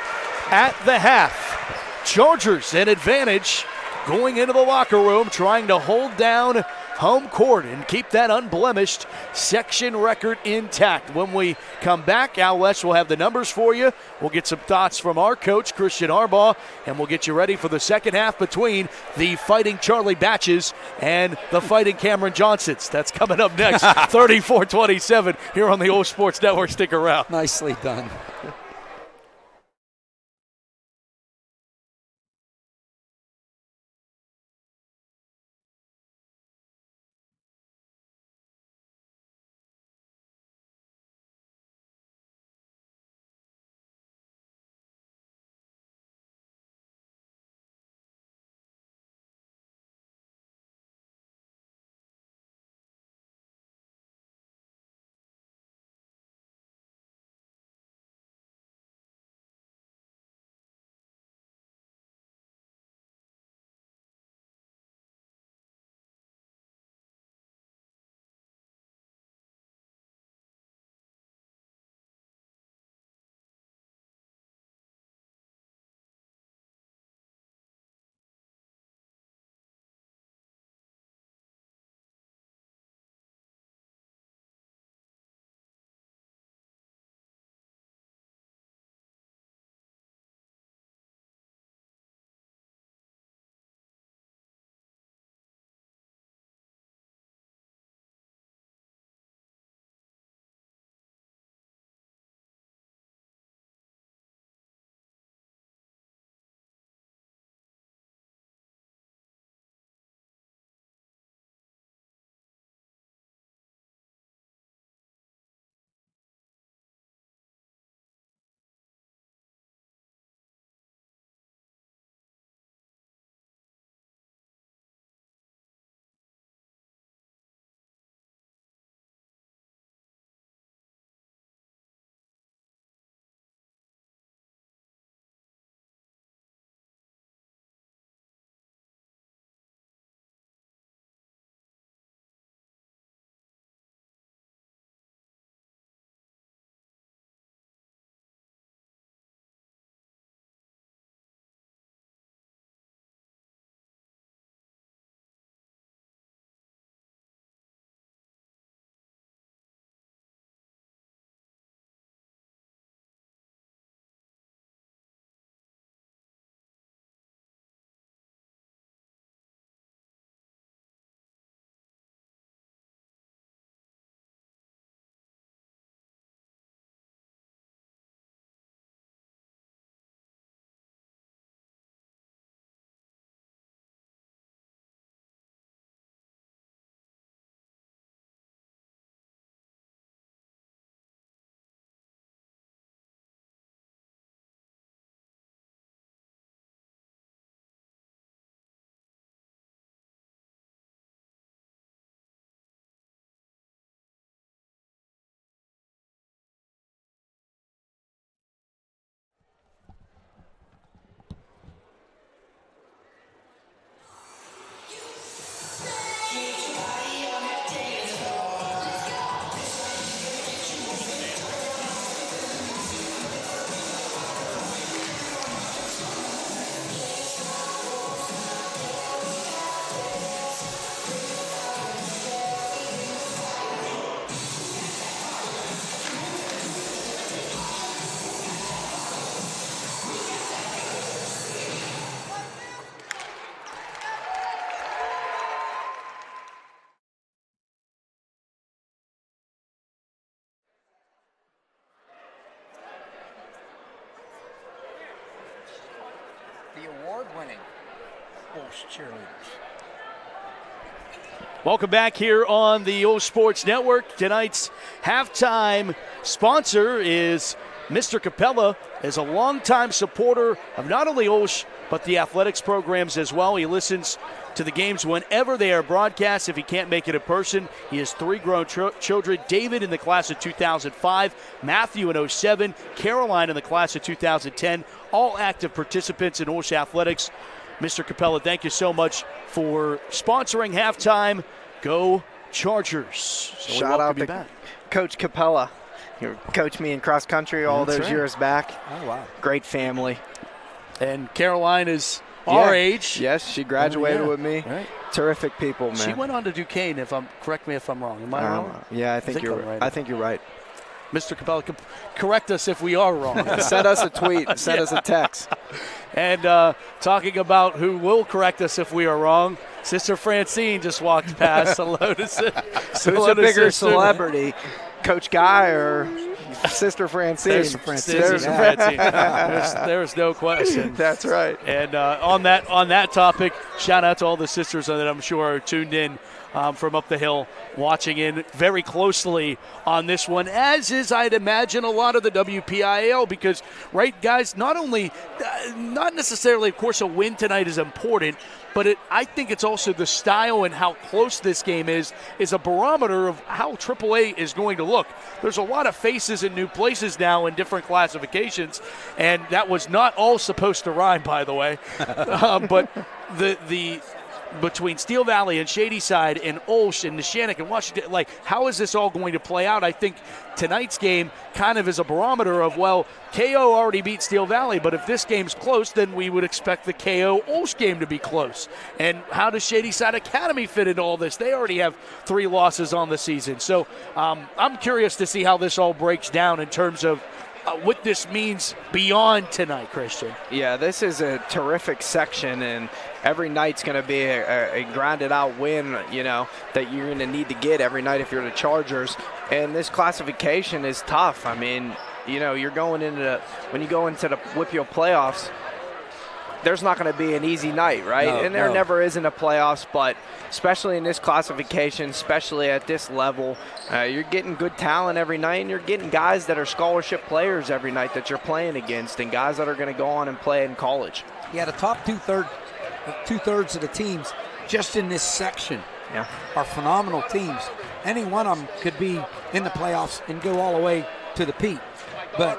at the half. Chargers an advantage going into the locker room, trying to hold down home court and keep that unblemished section record intact. When we come back, OLSH will have the numbers for you. We'll get some thoughts from our coach, Christian Harbaugh, and we'll get you ready for the second half between the Fighting Charlie Batches and the Fighting Cameron Johnsons. That's coming up next, 34-27 here on the OLSH Sports Network. Stick around. Nicely done. The award-winning OLSH cheerleaders. Welcome back here on the OLSH Sports Network. Tonight's halftime sponsor is Mr. Capella, is a longtime supporter of not only OLSH but the athletics programs as well. He listens to the games whenever they are broadcast. If he can't make it in person, he has 3 grown children. David in the class of 2005, Matthew in 2007, Caroline in the class of 2010, all active participants in OLSH athletics. Mr. Capella, thank you so much for sponsoring Halftime. Go Chargers. So Shout out to Coach Capella. You coached me in cross country all those years back. Oh, wow. Great family. And Caroline is our age. Yes, she graduated with me. Right. Terrific people, man. She went on to Duquesne, correct me if I'm wrong. Am I wrong? Yeah, I think you're right. I think you're right. Mr. Capella, correct us if we are wrong. Send us a tweet. Send us a text. And talking about who will correct us if we are wrong, Sister Francine just walked past. Hello to Who's a bigger celebrity, Coach Guy or Sister Francine? There's Francine. There's no question. That's right. And on that topic, shout out to all the sisters that I'm sure are tuned in from up the hill, watching in very closely on this one, as is, I'd imagine, a lot of the WPIAL, because, right, guys, not necessarily, of course, a win tonight is important, but I think it's also the style and how close this game is a barometer of how AAA is going to look. There's a lot of faces in new places now in different classifications, and that was not all supposed to rhyme, by the way. But the between Steel Valley and Shadyside and OLSH and Neshannock and Washington, how is this all going to play out? I think tonight's game kind of is a barometer of, well, KO already beat Steel Valley, but if this game's close, then we would expect the KO OLSH game to be close. And how does Shadyside Academy fit into all this? They already have 3 losses on the season. So I'm curious to see how this all breaks down in terms of what this means beyond tonight, Christian. Yeah, this is a terrific section, and every night's going to be a grinded-out win, that you're going to need to get every night if you're the Chargers. And this classification is tough. I mean, you're going when you go into the WPIAL playoffs, there's not going to be an easy night, right? And there never is in the playoffs, but especially in this classification, especially at this level, you're getting good talent every night, and you're getting guys that are scholarship players every night that you're playing against, and guys that are going to go on and play in college. Yeah, the top two-thirds of the teams just in this section are phenomenal teams. Any one of them could be in the playoffs and go all the way to the peak. But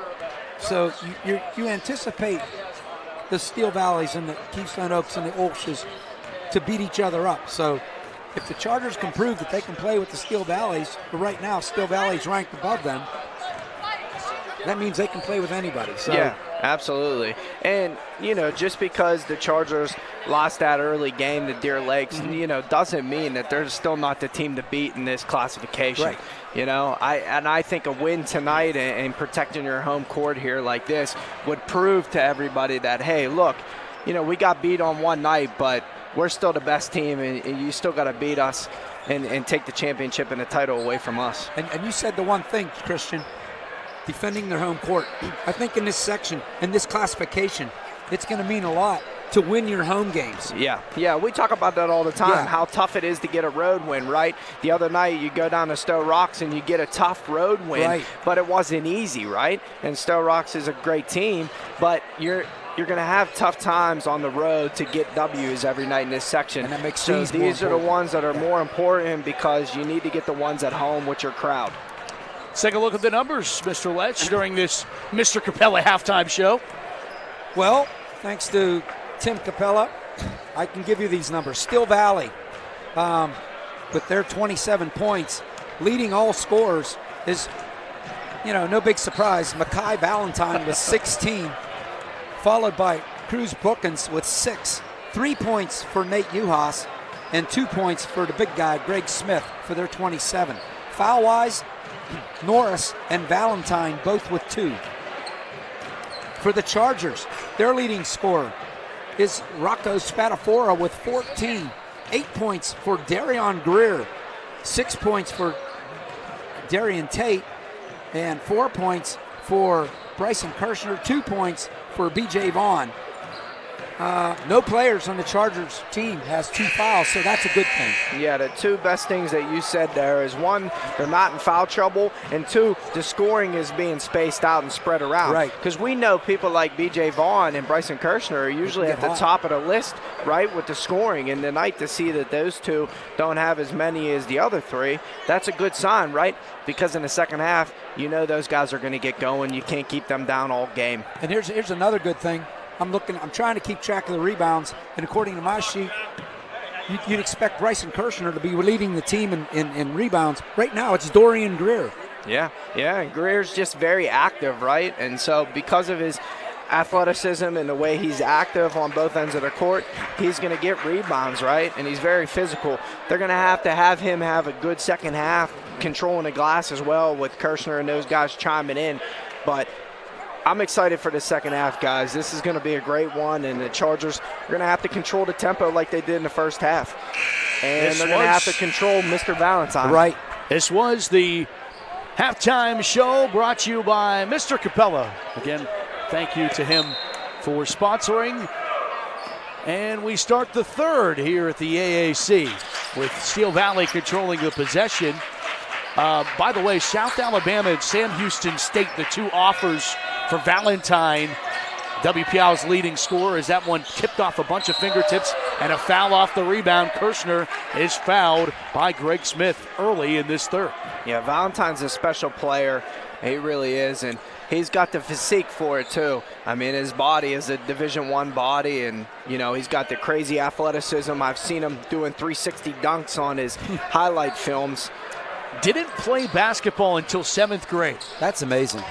so you anticipate the Steel Valleys and the Keystone Oaks and the OLSHs to beat each other up. So if the Chargers can prove that they can play with the Steel Valleys, but right now Steel Valley's ranked above them, that means they can play with anybody. So. Yeah, absolutely. And, just because the Chargers lost that early game to Deer Lakes, doesn't mean that they're still not the team to beat in this classification. Right. I think a win tonight and protecting your home court here like this would prove to everybody that, hey, look, we got beat on one night, but we're still the best team, and you still got to beat us and take the championship and the title away from us. And you said the one thing, Christian, defending their home court. I think in this section, in this classification, it's going to mean a lot to win your home games. Yeah, we talk about that all the time, how tough it is to get a road win, right? The other night you go down to Stowe Rocks and you get a tough road win, but it wasn't easy, right? And Stowe Rocks is a great team, but you're going to have tough times on the road to get W's every night in this section. And that makes these are the ones that are more important because you need to get the ones at home with your crowd. Let's take a look at the numbers, Mr. Letch, during this Mr. Capella halftime show. Well, thanks to Tim Capella, I can give you these numbers. Steel Valley, with their 27 points, leading all scorers is, no big surprise. Mackay Valentine with 16, followed by Cruz Brookins with 6. 3 points for Nate Uhas, and 2 points for the big guy, Greg Smith, for their 27. Foul-wise, Norris and Valentine both with 2. For the Chargers, their leading scorer is Rocco Spadafora with 14. 8 points for Darion Greer, 6 points for Darian Tate, and 4 points for Bryson Kirshner, 2 points for BJ Vaughn. No players on the Chargers team has 2 fouls, so that's a good thing. Yeah, the 2 best things that you said there is 1, they're not in foul trouble, and 2, the scoring is being spaced out and spread around. Right. Because we know people like B.J. Vaughn and Bryson Kirshner are usually at the top of the list, right, with the scoring. And tonight to see that those 2 don't have as many as the other 3, that's a good sign, right? Because in the second half, you know those guys are going to get going. You can't keep them down all game. And here's another good thing. I'm trying to keep track of the rebounds, and according to my sheet, you'd expect Bryson Kirshner to be leading the team in rebounds. Right now, it's Dorian Greer. Yeah, and Greer's just very active, right? And so because of his athleticism and the way he's active on both ends of the court, he's going to get rebounds, right? And he's very physical. They're going to have him have a good second half, controlling the glass as well with Kirshner and those guys chiming in. But I'm excited for the second half, guys. This is going to be a great one, and the Chargers are going to have to control the tempo like they did in the first half. And they're going to have to control Mr. Valentine. Right. This was the halftime show brought to you by Mr. Capella. Again, thank you to him for sponsoring. And we start the third here at the AAC with Steel Valley controlling the possession. By the way, South Alabama and Sam Houston State, the 2 offers for Valentine, WPI's leading scorer, as that one tipped off a bunch of fingertips and a foul off the rebound. Kirshner is fouled by Greg Smith early in this third. Yeah, Valentine's a special player. He really is, and he's got the physique for it too. I mean, his body is a Division I body, and he's got the crazy athleticism. I've seen him doing 360 dunks on his highlight films. Didn't play basketball until 7th grade. That's amazing.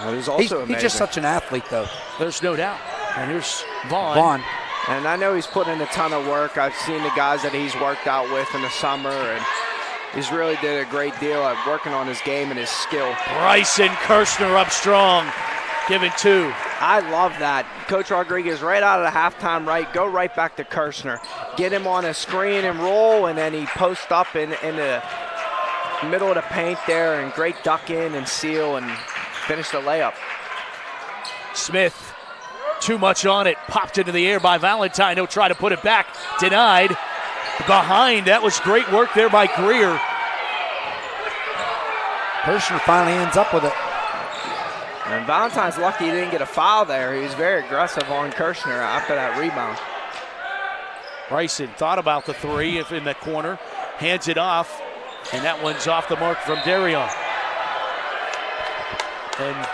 It was also amazing. He's just such an athlete, though. There's no doubt. And here's Vaughn. And I know he's put in a ton of work. I've seen the guys that he's worked out with in the summer, and he's really did a great deal at working on his game and his skill. Bryson Kirshner up strong, giving 2. I love that. Coach Rodriguez, right out of the halftime go right back to Kirshner. Get him on a screen and roll, and then he posts up in the middle of the paint there, and great duck in and seal and finish the layup. Smith, too much on it, popped into the air by Valentine. He'll try to put it back, denied. Behind, that was great work there by Greer. Kirshner finally ends up with it. And Valentine's lucky he didn't get a foul there. He was very aggressive on Kirshner after that rebound. Bryson thought about the 3 if in the corner, hands it off, and that one's off the mark from Darion. And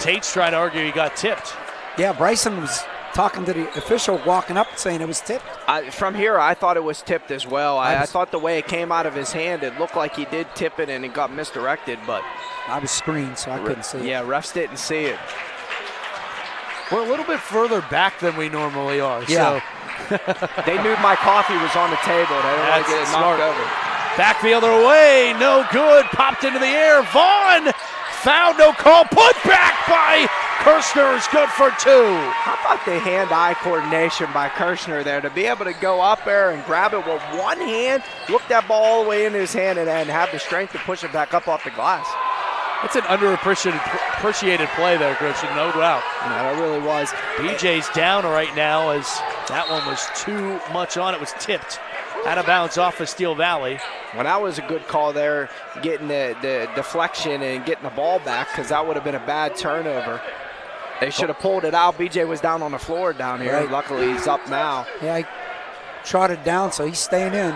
Tate's trying to argue he got tipped. Yeah, Bryson was talking to the official walking up saying it was tipped. From here, I thought it was tipped as well. I thought the way it came out of his hand, it looked like he did tip it and it got misdirected, but I was screened, so I couldn't see it. Yeah, refs didn't see it. We're a little bit further back than we normally are. Yeah. So they knew my coffee was on the table. They didn't want to get it knocked over. Back the other way, no good. Popped into the air. Vaughn fouled, no call. Put back by Kirshner is good for 2. How about the hand-eye coordination by Kirshner there to be able to go up there and grab it with one hand, look that ball all the way into his hand, and then have the strength to push it back up off the glass. It's an underappreciated play there, Christian, no doubt. Yeah, that really was. BJ's down right now as that one was too much on. It was tipped out of bounds off of Steel Valley. Well, that was a good call there, getting the deflection and getting the ball back, because that would have been a bad turnover. They should have pulled it out. BJ was down on the floor down here. Right. Luckily, he's up now. Yeah, he trotted down, so he's staying in.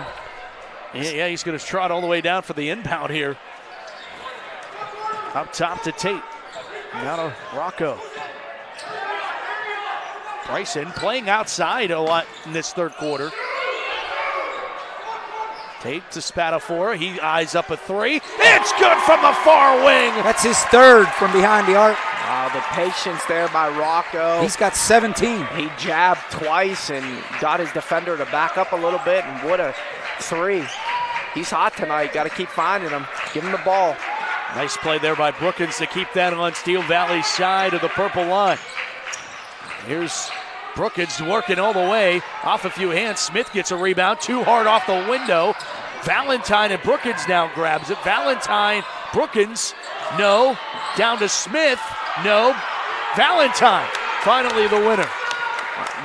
Yeah, he's going to trot all the way down for the inbound here. Up top to Tate. Now to Rocco. Bryson playing outside a lot in this third quarter. Tate to Spatafora. He eyes up a 3. It's good from the far wing. That's his 3rd from behind the arc. The patience there by Rocco. He's got 17. He jabbed twice and got his defender to back up a little bit, and what a 3. He's hot tonight. Got to keep finding him. Give him the ball. Nice play there by Brookins to keep that on Steel Valley's side of the purple line. Here's Brookins working all the way off a few hands. Smith gets a rebound, too hard off the window. Valentine and Brookins now grabs it. Valentine, Brookins, no. Down to Smith, no. Valentine, finally the winner.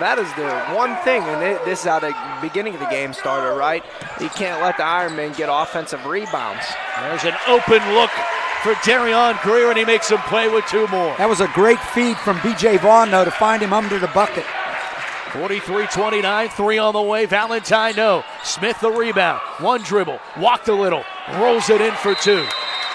that is the one thing, and this is how the beginning of the game started, right? You can't let the Ironmen get offensive rebounds. There's an open look for Darion Greer, and he makes him play with 2 more. That was a great feed from B.J. Vaughn, though, to find him under the bucket. 43-29, 3 on the way. Valentine, no. Smith the rebound. 1 dribble, walked a little, rolls it in for 2.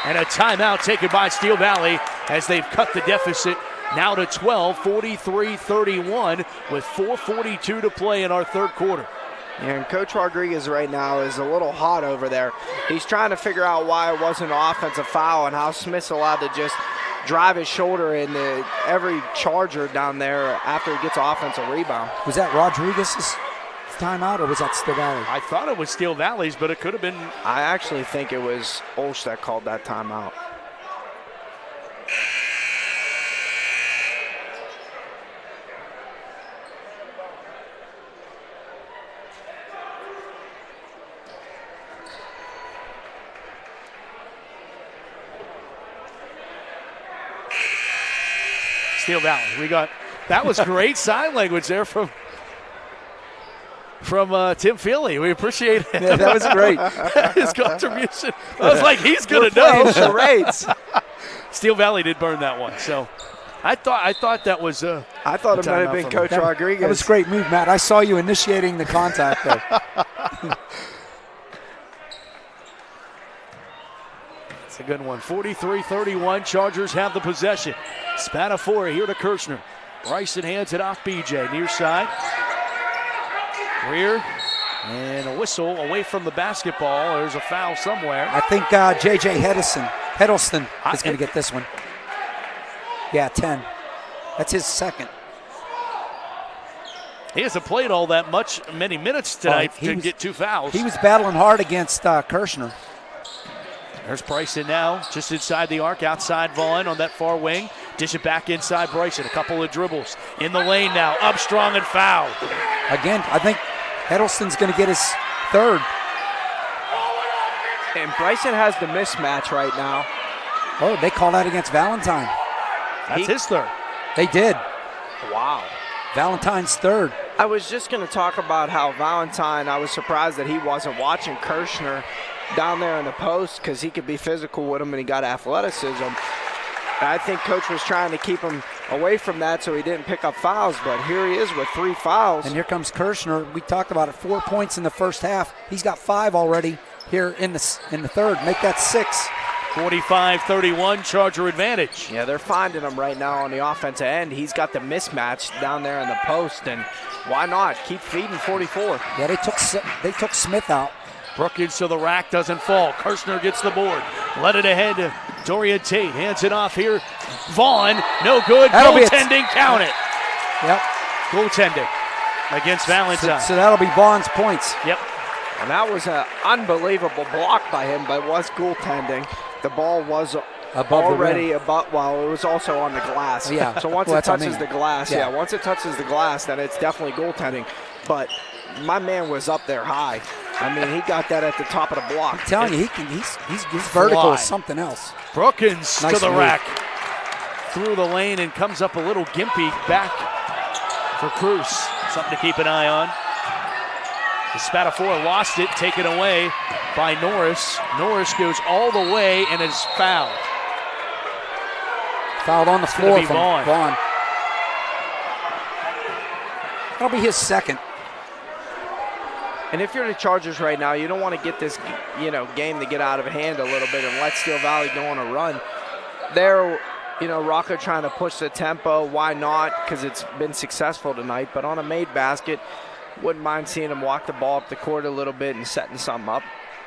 And a timeout taken by Steel Valley as they've cut the deficit now to 12, 43-31 with 4:42 to play in our third quarter. And Coach Rodriguez right now is a little hot over there. He's trying to figure out why it wasn't an offensive foul and how Smith's allowed to just drive his shoulder into every Charger down there after he gets an offensive rebound. Was that Rodriguez's timeout, or was that Steel Valley? I thought it was Steel Valley's, but it could have been. I actually think it was OLSH that called that timeout. Steel Valley. We got that was great sign language there from Tim Feely. We appreciate it. Yeah, that was great. His contribution. I was like, he's gonna know. Charades. Steel Valley did burn that one. So I thought that was. I thought it might have been Coach Rodriguez. That was a great move, Matt. I saw you initiating the contact there. It's a good one. 43-31. Chargers have the possession. Spatafora here to Kirshner. Bryson hands it off BJ. Near side. Greer. And a whistle away from the basketball. There's a foul somewhere. I think J.J. Heddleston is going to get this one. Yeah, 10. That's his second. He hasn't played all that many minutes tonight to get 2 fouls. He was battling hard against Kirshner. There's Bryson now, just inside the arc, outside Vaughn on that far wing. Dish it back inside Bryson. A couple of dribbles. In the lane now, up strong and foul. Again, I think Heddleston's going to get his third. And Bryson has the mismatch right now. Oh, they call that against Valentine. That's his third. They did. Wow. Valentine's third. I was just going to talk about how Valentine, I was surprised that he wasn't watching Kirshner down there in the post because he could be physical with him and he got athleticism. I think Coach was trying to keep him away from that so he didn't pick up fouls, but here he is with 3 fouls. And here comes Kirshner. We talked about it, 4 points in the first half. He's got 5 already here in the third. Make that 6. 45-31, Charger advantage. Yeah, they're finding him right now on the offensive end. He's got the mismatch down there in the post, and why not? Keep feeding 44. Yeah, they took Smith out. Brookins to the rack, doesn't fall. Kirshner gets the board. Let it ahead to Dorian Tate. Hands it off here. Vaughn, no good. Goaltending, count it. Yep. Goaltending against Valentine. So that'll be Vaughn's points. Yep. And that was an unbelievable block by him, but it was goaltending. The ball was already above, well, it was also on the glass. Yeah. So once it touches the glass, once it touches the glass, then it's definitely goaltending. But my man was up there high. I mean, he got that at the top of the block. I'm telling you, he's vertical is something else. Brookins nice to the move. rack. Through the lane and comes up a little gimpy back for Cruz. Something to keep an eye on. The Spatafora lost it, taken away by Norris. Norris goes all the way and is fouled. Fouled on the floor from Vaughn. That'll be his second. And if you're the Chargers right now, you don't want to get this, game to get out of hand a little bit and let Steel Valley go on a run. They're, Rocco trying to push the tempo. Why not? Because it's been successful tonight. But on a made basket, wouldn't mind seeing him walk the ball up the court a little bit and setting something up,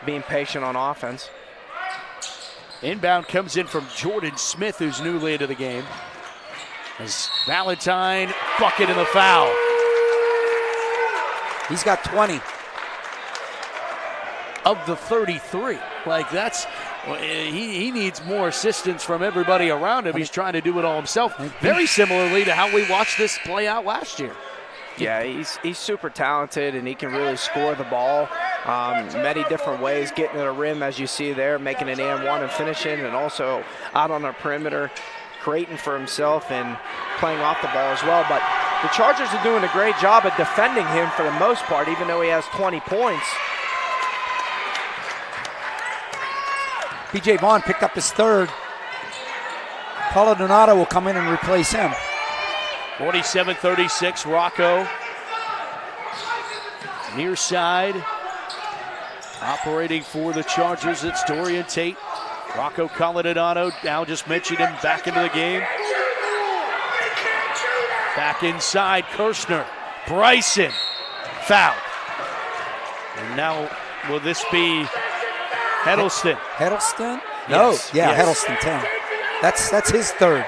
being patient on offense. Inbound comes in from Jordan Smith, who's newly into the game. As Valentine, bucket in the foul. He's got 20. Of the 33. He needs more assistance from everybody around him. He's trying to do it all himself. Very similarly to how we watched this play out last year. Yeah, he's super talented, and he can really score the ball many different ways, getting to the rim, as you see there, making an and one and finishing, and also out on the perimeter, creating for himself and playing off the ball as well. But the Chargers are doing a great job of defending him for the most part, even though he has 20 points. B.J. Vaughn picked up his third. Paulo Donato will come in and replace him. 47-36, Rocco. Near side. Operating for the Chargers, it's Dorian Tate. Rocco Coladonado, now just mentioned him, back into the game. Back inside, Kirshner. Bryson, foul. And now, will this be Heddleston? Heddleston? No, Yes. yeah, Yes. Heddleston 10. That's his third.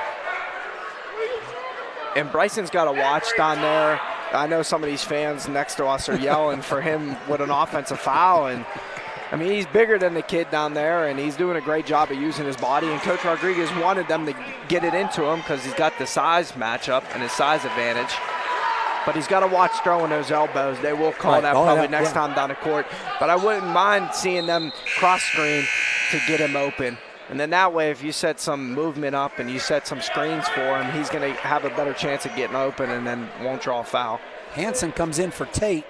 And Bryson's got to watch down there. I know some of these fans next to us are yelling for him with an offensive foul. And I mean, he's bigger than the kid down there, and he's doing a great job of using his body. And Coach Rodriguez wanted them to get it into him because he's got the size matchup and his size advantage. But he's got to watch throwing those elbows. They will call that probably next time down the court. But I wouldn't mind seeing them cross screen to get him open. And then that way, if you set some movement up and you set some screens for him, he's going to have a better chance of getting open and then won't draw a foul. Hansen comes in for Tate.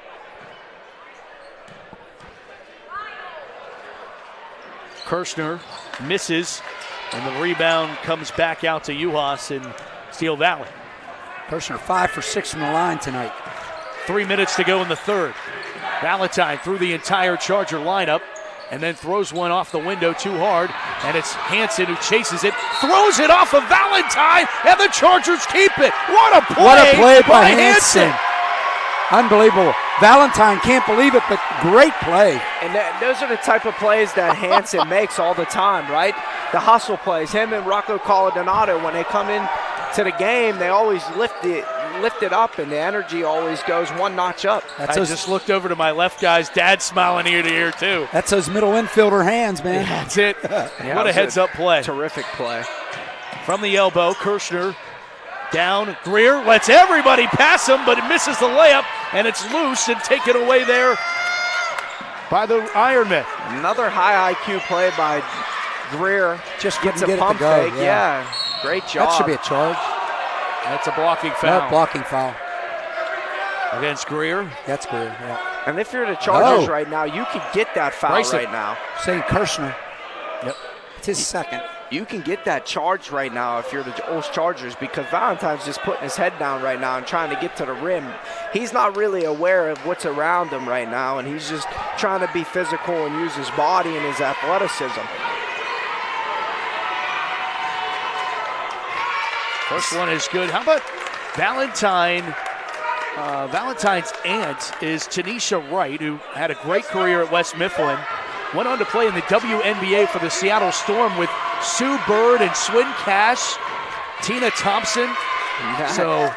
Kirshner misses, and the rebound comes back out to Uhas in Steel Valley. Kirshner 5 for 6 from the line tonight. 3 minutes to go in the third. Valentine through the entire Charger lineup and then throws one off the window too hard, and it's Hansen who chases it, throws it off of Valentine, and the Chargers keep it. What a play, What a play by Hansen. Unbelievable. Valentine can't believe it, but great play. And those are the type of plays that Hansen makes all the time, right? The hustle plays. Him and Rocco Coladonado, when they come in to the game, they always lift it up, and the energy always goes one notch up. I just looked over to my left guy's dad smiling ear to ear, too. That's those middle infielder hands, man. Yeah, that's it. What a heads-up play. Terrific play. From the elbow, Kirshner down. Greer lets everybody pass him, but it misses the layup, and it's loose and taken away there by the Ironman. Another high IQ play by Greer. Just gets a get pump it to go, fake. Yeah, great job. That should be a charge. That's a blocking foul. No, blocking foul. Against Greer. That's Greer, yeah. And if you're the Chargers right now, you can get that foul Bryson. right now. Saying Kirshner. Yep. It's his second. You can get that charge right now if you're the OLSH Chargers, because Valentine's just putting his head down right now and trying to get to the rim. He's not really aware of what's around him right now, and he's just trying to be physical and use his body and his athleticism. First one is good. How about Valentine? Valentine's aunt is Tanisha Wright, who had a great career at West Mifflin. Went on to play in the WNBA for the Seattle Storm with Sue Bird and Swin Cash, Tina Thompson. So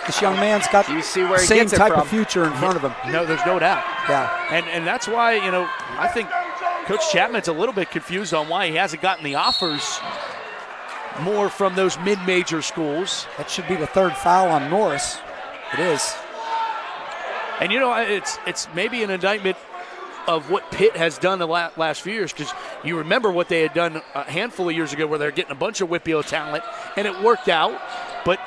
this young man's got you see where the he same gets it type from. of future in front of him. no, there's no doubt. Yeah. And that's why, you know, I think Coach Chapman's a little bit confused on why he hasn't gotten the offers more from those mid-major schools. That should be the third foul on Norris. It is. And, you know, it's maybe an indictment of what Pitt has done the last few years, because you remember what they had done a handful of years ago where they're getting a bunch of Whitfield talent, and it worked out. But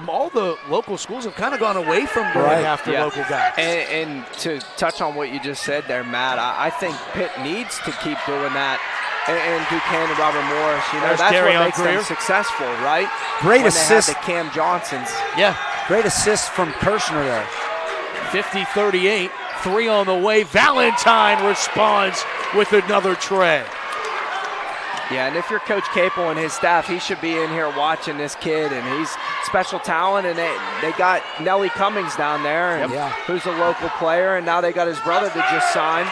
all the local schools have kind of gone away from going after local guys. And to touch on what you just said there, Matt, I think Pitt needs to keep doing that. And Duquesne and Robert Morris, you know, There's that's Darion what makes Greer. them successful, right? Great when assist. They had the Cam Johnsons. Yeah. Great assist from Kirshner there. 50-38, 3 on the way. Valentine responds with another tray. Yeah, and if you're Coach Capel and his staff, he should be in here watching this kid, and he's special talent, and they got Nellie Cummings down there, and who's a local player, and now they got his brother that just signed.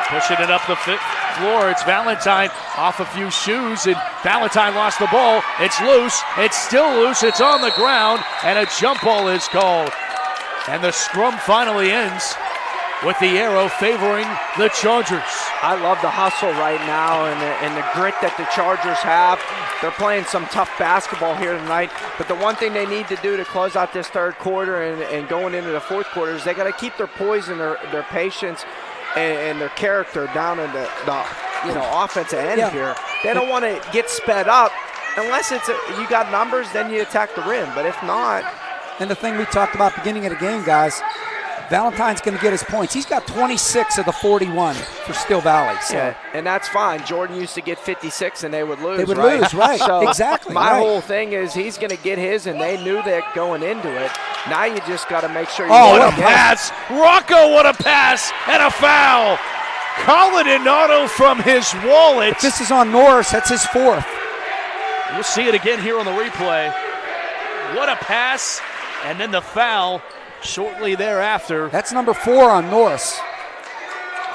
Pushing it up the floor, it's Valentine off a few shoes, and Valentine lost the ball. It's loose, it's still loose, it's on the ground, and a jump ball is called. And the scrum finally ends with the arrow favoring the Chargers. I love the hustle right now and the grit that the Chargers have. They're playing some tough basketball here tonight, but the one thing they need to do to close out this third quarter and going into the fourth quarter is they got to keep their poise and their patience and their character down in the offensive end here. They don't want to get sped up unless you got numbers, then you attack the rim. But if not, And the thing we talked about beginning of the game, guys, Valentine's going to get his points. He's got 26 of the 41 for Steel Valley. So. Yeah, and that's fine. Jordan used to get 56 and they would lose. They would lose, right. So exactly. My whole thing is he's going to get his, and they knew that going into it. Now you just got to make sure you what a pass. Rocco, what a pass, and a foul. Colin Inato from his wallet. If this is on Norris, that's his fourth. We'll see it again here on the replay. What a pass, and then the foul shortly thereafter. That's number 4 on Norris.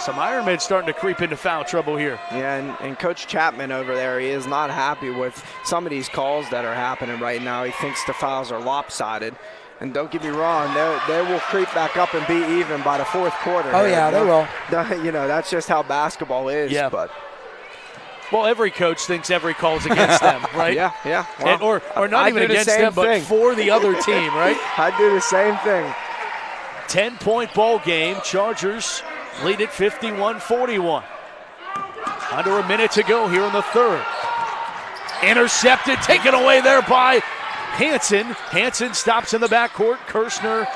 Some Ironmen starting to creep into foul trouble here. Yeah, and Coach Chapman over there, he is not happy with some of these calls that are happening right now. He thinks the fouls are lopsided. And don't get me wrong, they will creep back up and be even by the fourth quarter. Oh, yeah, they will. You know, that's just how basketball is. Yeah. But well, every coach thinks every call's against them, right? Yeah. Well, or not even against them, but for the other team, right? I do the same thing. 10-point ball game. Chargers lead it 51-41. Under a minute to go here in the third. Intercepted, taken away there by Hansen. Hansen stops in the backcourt. Kirshner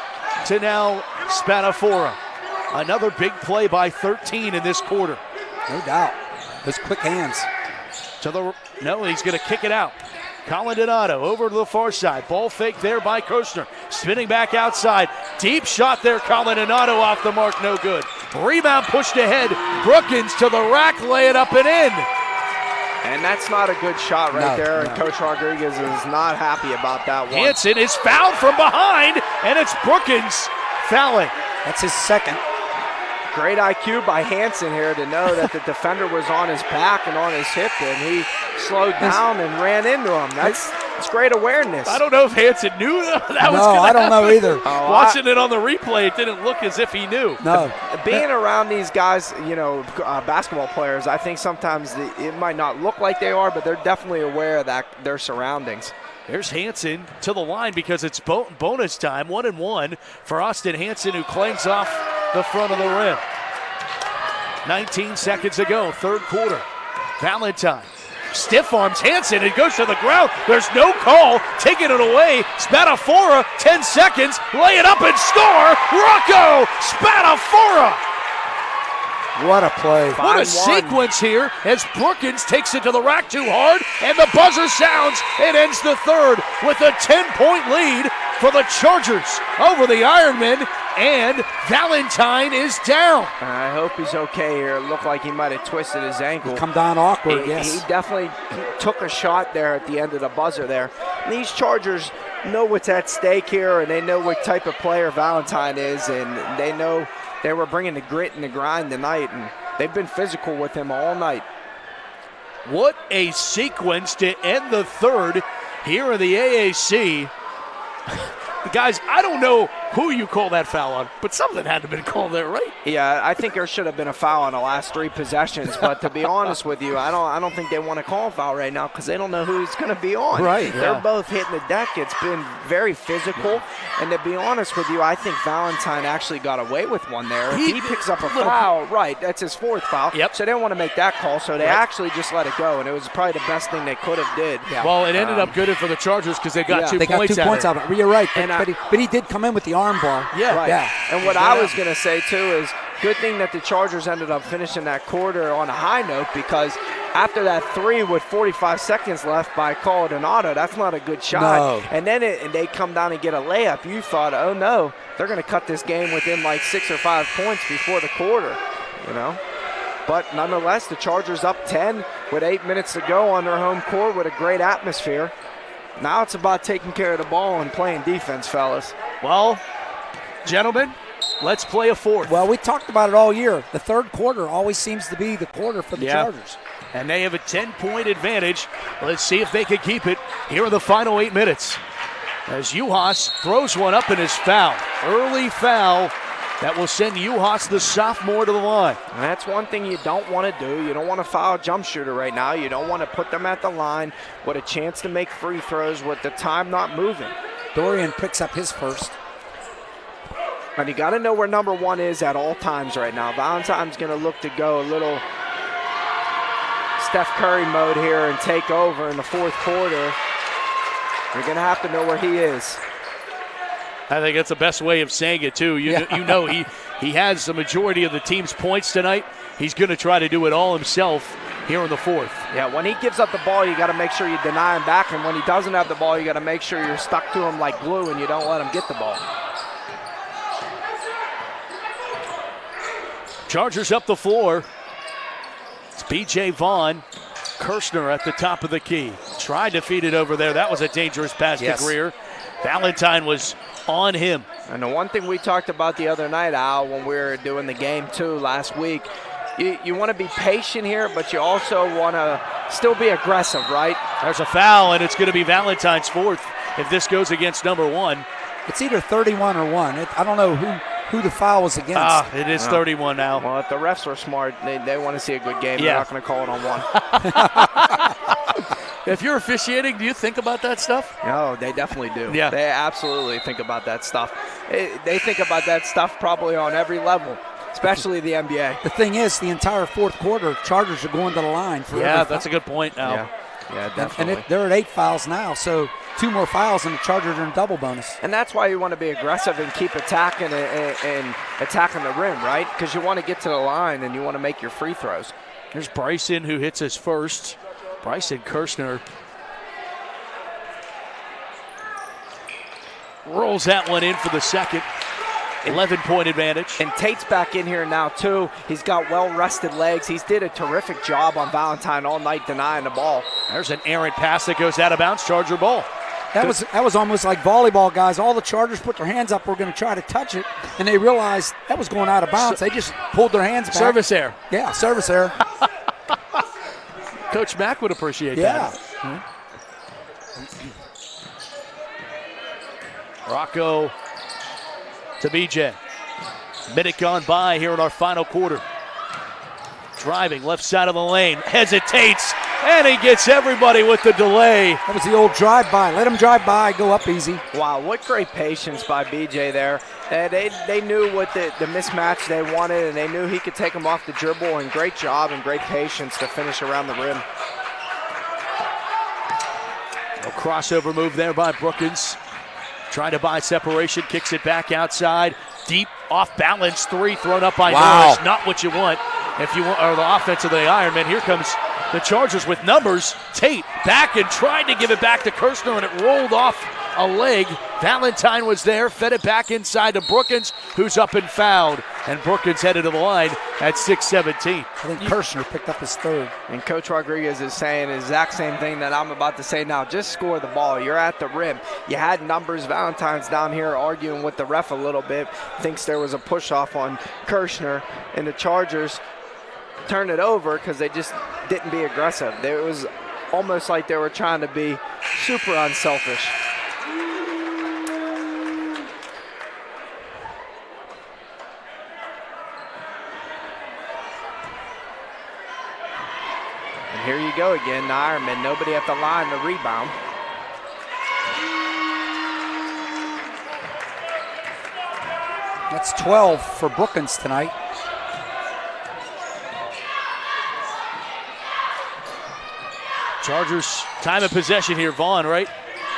to now Spadafora. Another big play by 13 in this quarter. No doubt. Those quick hands. No, he's going to kick it out. Colin Donato over to the far side. Ball fake there by Kirshner. Spinning back outside. Deep shot there. Colin Donato off the mark. No good. Rebound pushed ahead. Brookins to the rack. Lay it up and in. And that's not a good shot there. And Coach Rodriguez is not happy about that one. Hansen is fouled from behind, and it's Brookins fouling. That's his second. Great IQ by Hansen here to know that the defender was on his back and on his hip, and he slowed down and ran into him. That's great awareness. I don't know if Hansen knew that was going to happen. No, I don't know either. Watching it on the replay, it didn't look as if he knew. No. Being around these guys, basketball players, I think sometimes it might not look like they are, but they're definitely aware of their surroundings. There's Hansen to the line because it's bonus time, 1-1 for Austin Hansen, who clangs off the front of the rim. 19 seconds ago, third quarter. Valentine stiff arms Hansen. It goes to the ground. There's no call. Taking it away. Spadafora, 10 seconds. Lay it up and score. Rocco Spadafora. What a play. What a sequence here as Brookins takes it to the rack too hard, and the buzzer sounds. It ends the third with a 10-point lead for the Chargers over the Ironmen, and Valentine is down. I hope he's okay here. It looked like he might have twisted his ankle. Come down awkward, yes. He definitely took a shot there at the end of the buzzer there. And these Chargers know what's at stake here, and they know what type of player Valentine is, and they know they were bringing the grit and the grind tonight, and they've been physical with him all night. What a sequence to end the third here in the AAC. Guys, I don't know who you call that foul on, but something had to have been called there, right? Yeah, I think there should have been a foul on the last 3 possessions, but to be honest with you, I don't think they want to call a foul right now because they don't know who's going to be on. Right. They're both hitting the deck. It's been very physical, and to be honest with you, I think Valentine actually got away with one there. If he picks up a foul, right, that's his 4th foul. Yep. So they didn't want to make that call, so they actually just let it go, and it was probably the best thing they could have did. Yeah. Well, it ended up good for the Chargers because they got 2 they points got 2 points out of it. You're right, but he did come in with the arm bar. Yeah. Right. Yeah. And what I was going to say, too, is good thing that the Chargers ended up finishing that quarter on a high note because after that 3 with 45 seconds left by Colin Donato, that's not a good shot. No. And then they come down and get a layup. You thought, oh, no, they're going to cut this game within like 6 or 5 points before the quarter, But nonetheless, the Chargers up 10 with 8 minutes to go on their home court with a great atmosphere. Now it's about taking care of the ball and playing defense, fellas. Well, gentlemen, let's play a fourth. Well, we talked about it all year. The third quarter always seems to be the quarter for the Chargers. And they have a 10-point advantage. Let's see if they can keep it here in the final 8 minutes. As Juhas throws one up and is fouled. Early foul that will send Juhas, the sophomore, to the line. And that's one thing you don't want to do. You don't want to foul a jump shooter right now. You don't want to put them at the line with a chance to make free throws with the time not moving. Dorian picks up his first. And you got to know where number 1 is at all times right now. Valentine's going to look to go a little Steph Curry mode here and take over in the fourth quarter. You're going to have to know where he is. I think that's the best way of saying it, too. You know he has the majority of the team's points tonight. He's going to try to do it all himself here in the fourth. Yeah, when he gives up the ball, you got to make sure you deny him back. And when he doesn't have the ball, you got to make sure you're stuck to him like glue and you don't let him get the ball. Chargers up the floor. It's B.J. Vaughn. Kirshner at the top of the key. Tried to feed it over there. That was a dangerous pass to Greer. Valentine was on him. And the one thing we talked about the other night, Al, when we were doing the game too last week, you want to be patient here, but you also want to still be aggressive, right? There's a foul, and it's going to be Valentine's fourth if this goes against number one. It's either 31 or 1. I don't know who the foul was against. It is 31 now. Well, if the refs are smart, they want to see a good game. They're not going to call it on one. If you're officiating, do you think about that stuff? No, they definitely do. Yeah. They absolutely think about that stuff. They think about that stuff probably on every level, especially the NBA. The thing is, the entire fourth quarter, Chargers are going to the line. That's a good point now. Yeah, definitely. And they're at 8 fouls now, so 2 more fouls and the Chargers are in double bonus. And that's why you want to be aggressive and keep attacking and attacking the rim, right? Because you want to get to the line and you want to make your free throws. Here's Bryson, who hits his first. Bryson Kirshner rolls that one in for the second. 11-point advantage. And Tate's back in here now, too. He's got well-rested legs. He's did a terrific job on Valentine all night denying the ball. There's an errant pass that goes out of bounds. Charger ball. That was almost like volleyball, guys. All the Chargers put their hands up. We're going to try to touch it, and they realized that was going out of bounds. They just pulled their hands back. Service error. Yeah, service error. Coach Mack would appreciate that. Rocco to BJ. Minute gone by here in our final quarter. Driving left side of the lane. Hesitates, and he gets everybody with the delay. That was the old drive-by. Let him drive by, go up easy. Wow, what great patience by BJ there. They knew what the mismatch they wanted, and they knew he could take them off the dribble, and great job and great patience to finish around the rim. A crossover move there by Brookins. Trying to buy separation, kicks it back outside. Deep, off-balance three thrown up by Norris. Not what you want if you want, or the offense of the Ironmen. Here comes the Chargers with numbers. Tate back and tried to give it back to Kirshner, and it rolled off a leg. Valentine was there, fed it back inside to Brookins, who's up and fouled. And Brookins headed to the line at 6:17. I think Kirshner picked up his third. And Coach Rodriguez is saying the exact same thing that I'm about to say now. Just score the ball. You're at the rim. You had numbers. Valentine's down here arguing with the ref a little bit. Thinks there was a push-off on Kirshner. And the Chargers turned it over because they just didn't be aggressive. It was almost like they were trying to be super unselfish. Here you go again, the Ironman. Nobody at the line to rebound. That's 12 for Brookins tonight. Chargers time of possession here. Vaughn, right?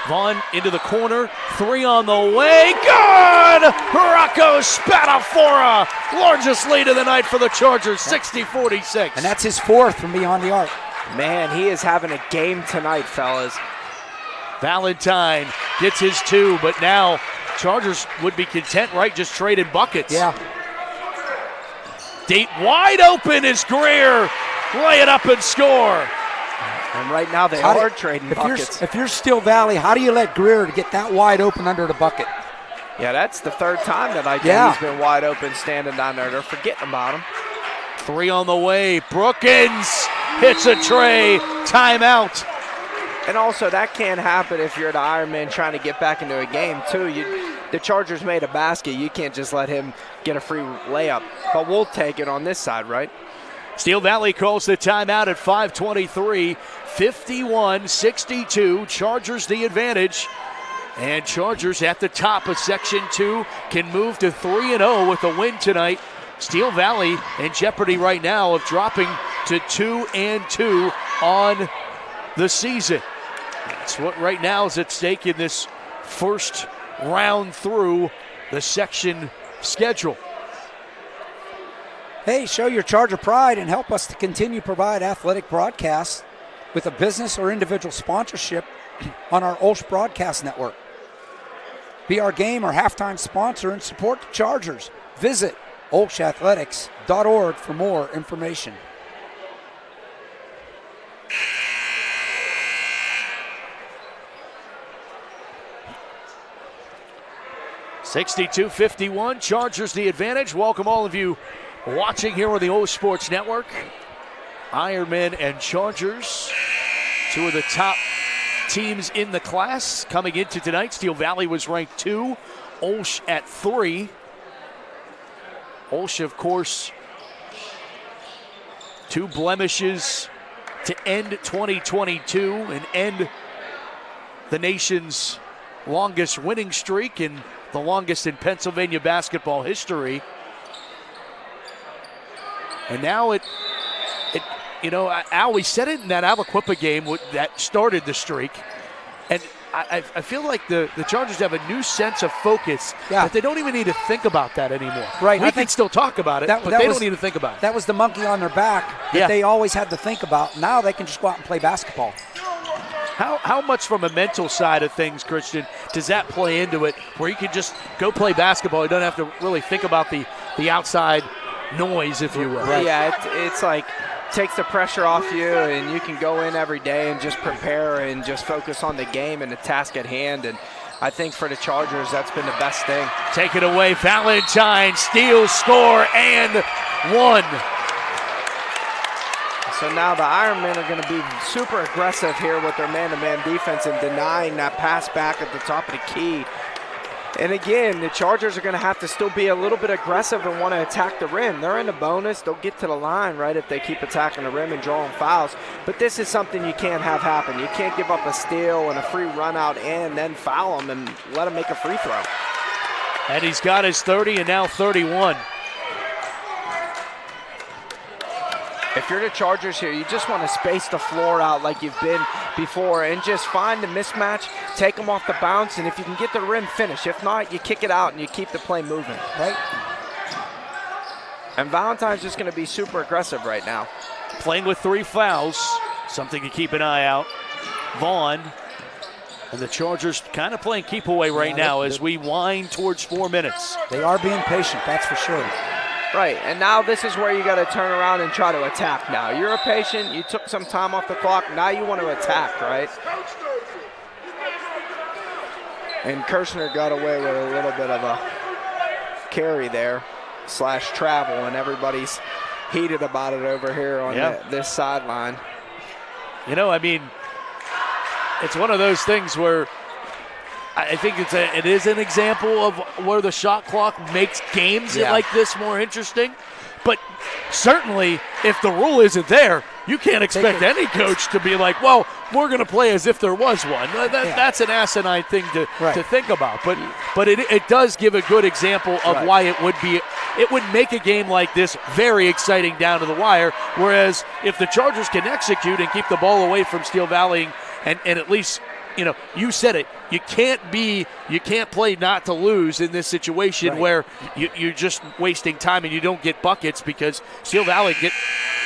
Vaughn into the corner. Three on the way. Good! Rocco Spadafora. Largest lead of the night for the Chargers, 60-46. And that's his fourth from beyond the arc. Man, he is having a game tonight, fellas. Valentine gets his two, but now Chargers would be content, right? Just trading buckets. Yeah. Deep wide open is Greer. Lay it up and score. And right now they are trading buckets. If you're Steel Valley, how do you let Greer get that wide open under the bucket? Yeah, that's the third time that I think he's been wide open standing down there. They're forgetting about him. Three on the way. Brookins hits a tray. Timeout. And also, that can't happen if you're the Ironman trying to get back into a game, too. The Chargers made a basket. You can't just let him get a free layup. But we'll take it on this side, right? Steel Valley calls the timeout at 5:23. 51-62. Chargers the advantage. And Chargers at the top of Section 2 can move to 3-0 with a win tonight. Steel Valley in jeopardy right now of dropping to 2-2 on the season. That's what right now is at stake in this first round through the section schedule. Hey, show your Charger pride and help us to continue to provide athletic broadcasts with a business or individual sponsorship on our OLSH broadcast network. Be our game or halftime sponsor and support the Chargers. Visit olshathletics.org for more information. (62-51), Chargers the advantage. Welcome all of you watching here on the OLSH Sports Network. Ironmen and Chargers, two of the top teams in the class coming into tonight. Steel Valley was ranked 2, OLSH at 3. OLSH, of course, 2 blemishes to end 2022 and end the nation's longest winning streak and the longest in Pennsylvania basketball history. And now Al, we said it in that Aliquippa game that started the streak. And I feel like the Chargers have a new sense of focus that they don't even need to think about that anymore. Right. We can still talk about it, but they don't need to think about it. That was the monkey on their back that they always had to think about. Now they can just go out and play basketball. How much from a mental side of things, Christian, does that play into it, where you can just go play basketball? You don't have to really think about the outside noise, if you will. Right. Yeah, it's like takes the pressure off you, and you can go in every day and just prepare and just focus on the game and the task at hand. And I think for the Chargers, that's been the best thing. Take it away, Valentine, steals, score, and 1. So now the Ironmen are going to be super aggressive here with their man-to-man defense and denying that pass back at the top of the key. And again, the Chargers are going to have to still be a little bit aggressive and want to attack the rim. They're in the bonus. They'll get to the line, right, if they keep attacking the rim and drawing fouls. But this is something you can't have happen. You can't give up a steal and a free run out and then foul them and let them make a free throw. And he's got his 30 and now 31. If you're the Chargers here, you just want to space the floor out like you've been before and just find the mismatch, take them off the bounce, and if you can get the rim, finish. If not, you kick it out and you keep the play moving. Right. And Valentine's just going to be super aggressive right now. Playing with 3 fouls, something to keep an eye out. Vaughn and the Chargers kind of playing keep away right now as we wind towards 4 minutes. They are being patient, that's for sure. Right, and now this is where you got to turn around and try to attack now. You're a patient, you took some time off the clock, now you want to attack, right? And Kirshner got away with a little bit of a carry there, / travel, and everybody's heated about it over here on this sideline. You know, I mean, it's one of those things where I think it is an example of where the shot clock makes games like this more interesting. But certainly, if the rule isn't there, you can't expect any coach to be like, well, we're going to play as if there was one. That's an asinine thing to think about. But it does give a good example of why it would make a game like this very exciting down to the wire. Whereas if the Chargers can execute and keep the ball away from Steel Valley and at least, you said it. You can't play not to lose in this situation where you're just wasting time and you don't get buckets because Steel Valley get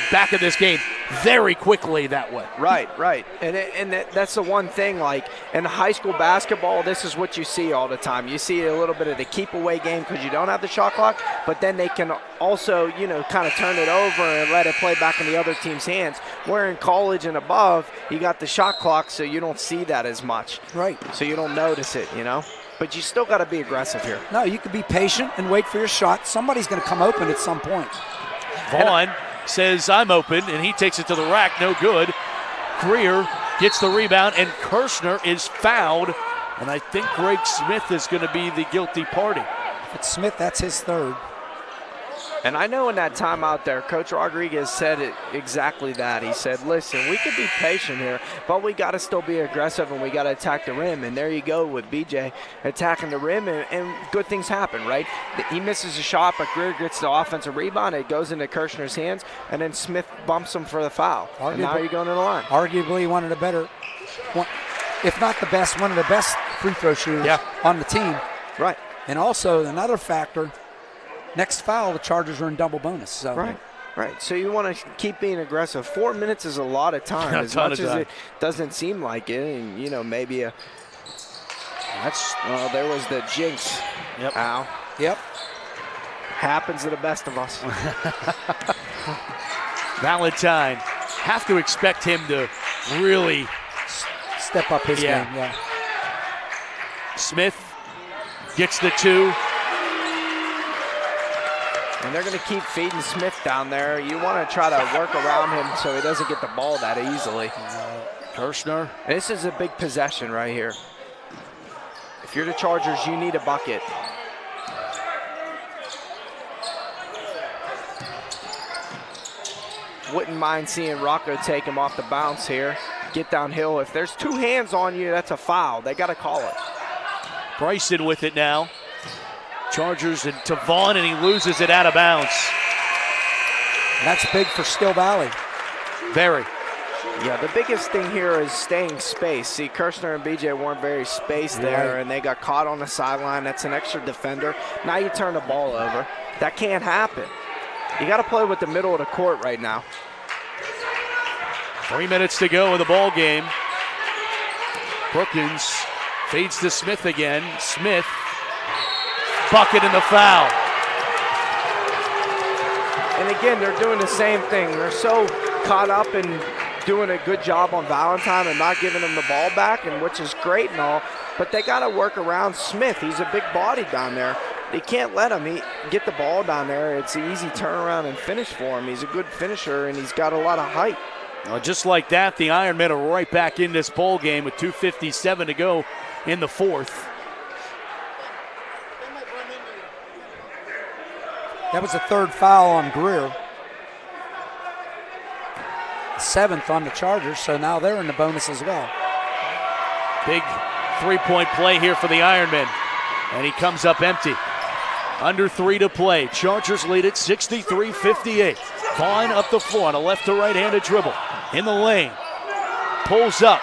back in this game very quickly that way. Right. And that's the one thing, like in high school basketball, this is what you see all the time. You see a little bit of the keep away game because you don't have the shot clock, but then they can also, kind of turn it over and let it play back in the other team's hands. Where in college and above, you got the shot clock, so you don't see that as much. Right. So you don't notice it, But you still got to be aggressive here. No, you could be patient and wait for your shot. Somebody's going to come open at some point. Vaughn says, I'm open, and he takes it to the rack. No good. Greer gets the rebound, and Kirshner is fouled. And I think Greg Smith is going to be the guilty party. If it's Smith, that's his 3rd. And I know in that timeout there, Coach Rodriguez said it exactly that. He said, listen, we could be patient here, but we got to still be aggressive and we got to attack the rim. And there you go with BJ attacking the rim, and good things happen, right? He misses a shot, but Greer gets the offensive rebound. It goes into Kirshner's hands, and then Smith bumps him for the foul. And now you're going to the line. Arguably one of the better, if not the best, one of the best free throw shooters Yeah. on the team. Right. And also another factor, next foul, the Chargers are in double bonus. So. Right. Right. So you want to keep being aggressive. 4 minutes is a lot of time, as much as it doesn't seem like it. And, you know, maybe there was the jinx. Yep. Ow. Yep. Happens to the best of us. Valentine, have to expect him to really step up his game. Yeah. Smith gets the 2. And they're going to keep feeding Smith down there. You want to try to work around him so he doesn't get the ball that easily. Kirshner. This is a big possession right here. If you're the Chargers, you need a bucket. Wouldn't mind seeing Rocco take him off the bounce here. Get downhill. If there's 2 hands on you, that's a foul. They got to call it. Bryson with it now. Chargers and to Vaughn, and he loses it out of bounds. That's big for Still Valley. Very. Yeah, the biggest thing here is staying space. See, Kirshner and BJ weren't very spaced there, and they got caught on the sideline. That's an extra defender. Now you turn the ball over. That can't happen. You got to play with the middle of the court right now. 3 minutes to go in the ball game. Brookins fades to Smith again. Smith, bucket and the foul. And again, they're doing the same thing. They're so caught up in doing a good job on Valentine and not giving him the ball back, and which is great and all, but they got to work around Smith. He's a big body down there. They can't let him get the ball down there. It's an easy turnaround and finish for him. He's a good finisher, and he's got a lot of height. Well, just like that, the Ironmen are right back in this ball game with 2:57 to go in the 4th. That was the 3rd foul on Greer. 7th on the Chargers, so now they're in the bonus as well. Big 3-point play here for the Ironmen, and he comes up empty. Under 3 to play. Chargers lead it 63-58. Vaughn up the floor on a left to right-handed dribble. In the lane. Pulls up.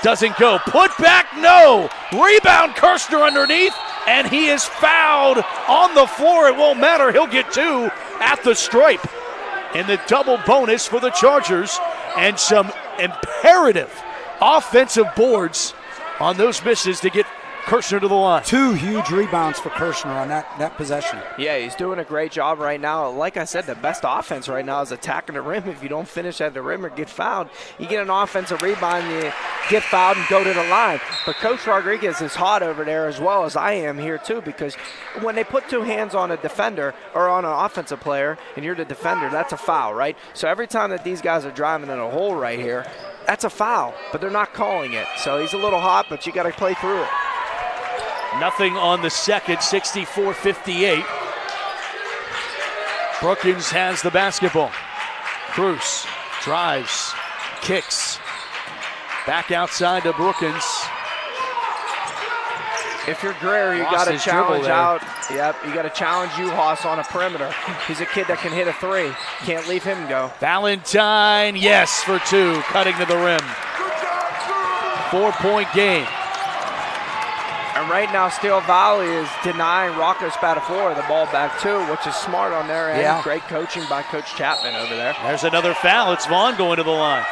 Doesn't go. Put back, no! Rebound, Kirshner underneath, and he is fouled on the floor. It won't matter. He'll get 2 at the stripe. And the double bonus for the Chargers, and some imperative offensive boards on those misses to get Kirshner to the line. 2 huge rebounds for Kirshner on that possession. Yeah, he's doing a great job right now. Like I said, the best offense right now is attacking the rim. If you don't finish at the rim or get fouled, you get an offensive rebound, you get fouled and go to the line. But Coach Rodriguez is hot over there as well as I am here too, because when they put 2 hands on a defender or on an offensive player and you're the defender, that's a foul, right? So every time that these guys are driving in a hole right here, that's a foul, but they're not calling it. So he's a little hot, but you got to play through it. Nothing on the second, 64-58. Brookins has the basketball. Cruz drives, kicks. Back outside to Brookins. If you're Greer, you got to challenge out. Yep, you got to challenge Uhas on a perimeter. He's a kid that can hit a 3. Can't leave him go. Valentine, yes, for 2, cutting to the rim. 4-point game. And right now, Steel Valley is denying Rocco Spatafora the ball back too, which is smart on their end. Yeah. Great coaching by Coach Chapman over there. There's another foul. It's Vaughn going to the line.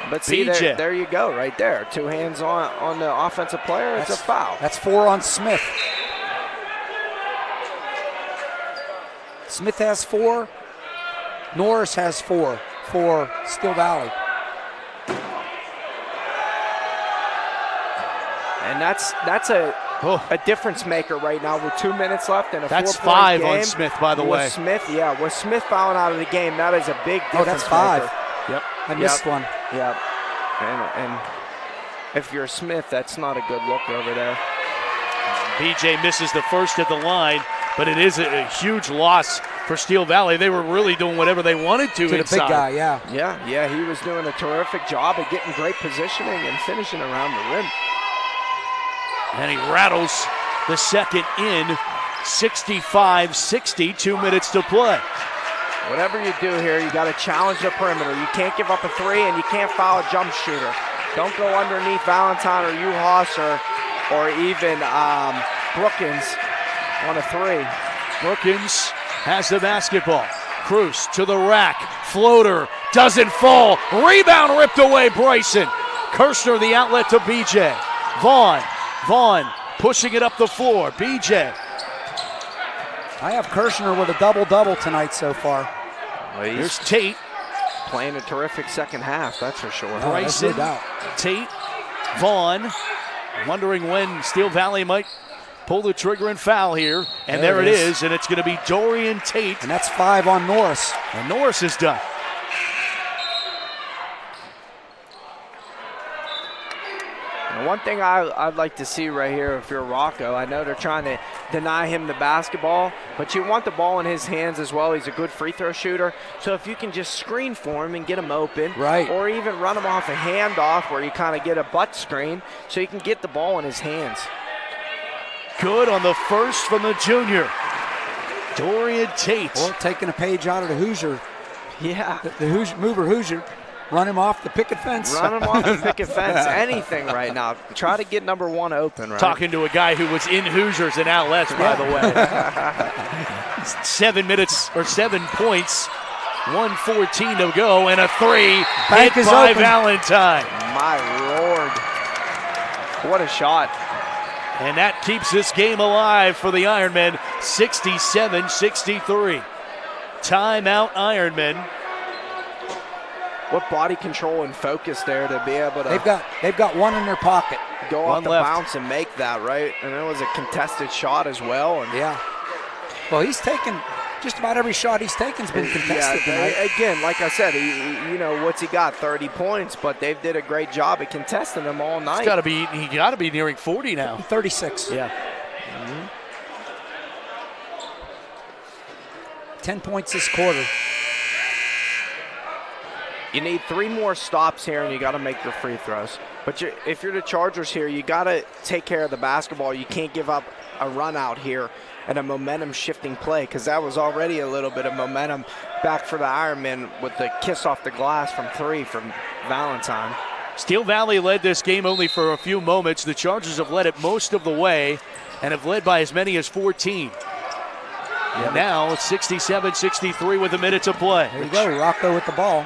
But see, there you go, right there. 2 hands on the offensive player. It's a foul. That's 4 on Smith. Smith has 4. Norris has 4 for Steel Valley. And that's a difference maker right now with 2 minutes left and a 4-point That's 5 game. on Smith, by the way. With Smith fouling out of the game, that is a big difference. Oh, that's 5. Maker. Yep. I missed one. Yep. And if you're Smith, that's not a good look over there. BJ misses the first at the line, but it is a huge loss for Steel Valley. They were really doing whatever they wanted to inside. The big guy, yeah. Yeah, he was doing a terrific job of getting great positioning and finishing around the rim. And he rattles the second in, 65-60, 2 minutes to play. Whatever you do here, you got to challenge the perimeter. You can't give up a 3, and you can't foul a jump shooter. Don't go underneath Valentine or Uhas or or even Brookins on a 3. Brookins has the basketball. Cruz to the rack. Floater doesn't fall. Rebound ripped away, Bryson. Kirshner the outlet to BJ. Vaughn pushing it up the floor. BJ. I have Kirshner with a double-double tonight so far. Well, here's Tate. Playing a terrific second half, that's for sure. No, Bryson, no doubt. Tate, Vaughn. Wondering when Steel Valley might pull the trigger and foul here. And there it is, and it's going to be Dorian Tate. And that's 5 on Norris. And Norris is done. And one thing I'd like to see right here, if you're Rocco, I know they're trying to deny him the basketball, but you want the ball in his hands as well. He's a good free throw shooter. So if you can just screen for him and get him open, right, or even run him off a handoff where you kind of get a butt screen so you can get the ball in his hands. Good on the first from the junior. Dorian Tate. Or taking a page out of the Hoosier. Yeah. The Hoosier, mover Hoosier. Run him off the picket fence. Run him off the picket fence. Anything right now. Try to get number 1 open, right? Talking to a guy who was in Hoosiers and outlets, by the way. 7 minutes or 7 points. 1:14 to go, and a 3 Bank hit is by open. Valentine. My Lord. What a shot. And that keeps this game alive for the Ironmen, 67-63. Timeout, Ironmen. What body control and focus there to be able to. They've got one in their pocket. Go One off the left. bounce and make that, right? And it was a contested shot as well. And Yeah. Well, he's taken just about every shot he's taken's been contested tonight. Again, like I said, you know what's he got? 30 points, but they did a great job at contesting them all night. He got to be nearing 40 now. 36. Yeah. 10 points this quarter. You need 3 more stops here, and you got to make your free throws. But if you're the Chargers here, you got to take care of the basketball. You can't give up a run out here and a momentum-shifting play, because that was already a little bit of momentum back for the Ironmen with the kiss off the glass from 3 from Valentine. Steel Valley led this game only for a few moments. The Chargers have led it most of the way and have led by as many as 14. And now it's 67-63 with a minute to play. There you go, Rocco with the ball.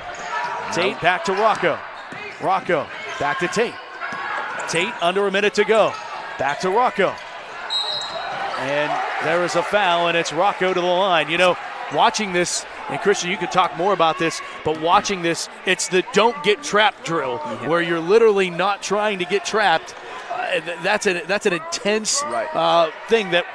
Tate back to Rocco. Rocco back to Tate. Tate under a minute to go. Back to Rocco. And there is a foul, and it's Rocco to the line. You know, watching this, and Christian, you could talk more about this, but watching this, it's the don't get trapped drill, where you're literally not trying to get trapped. That's an intense thing that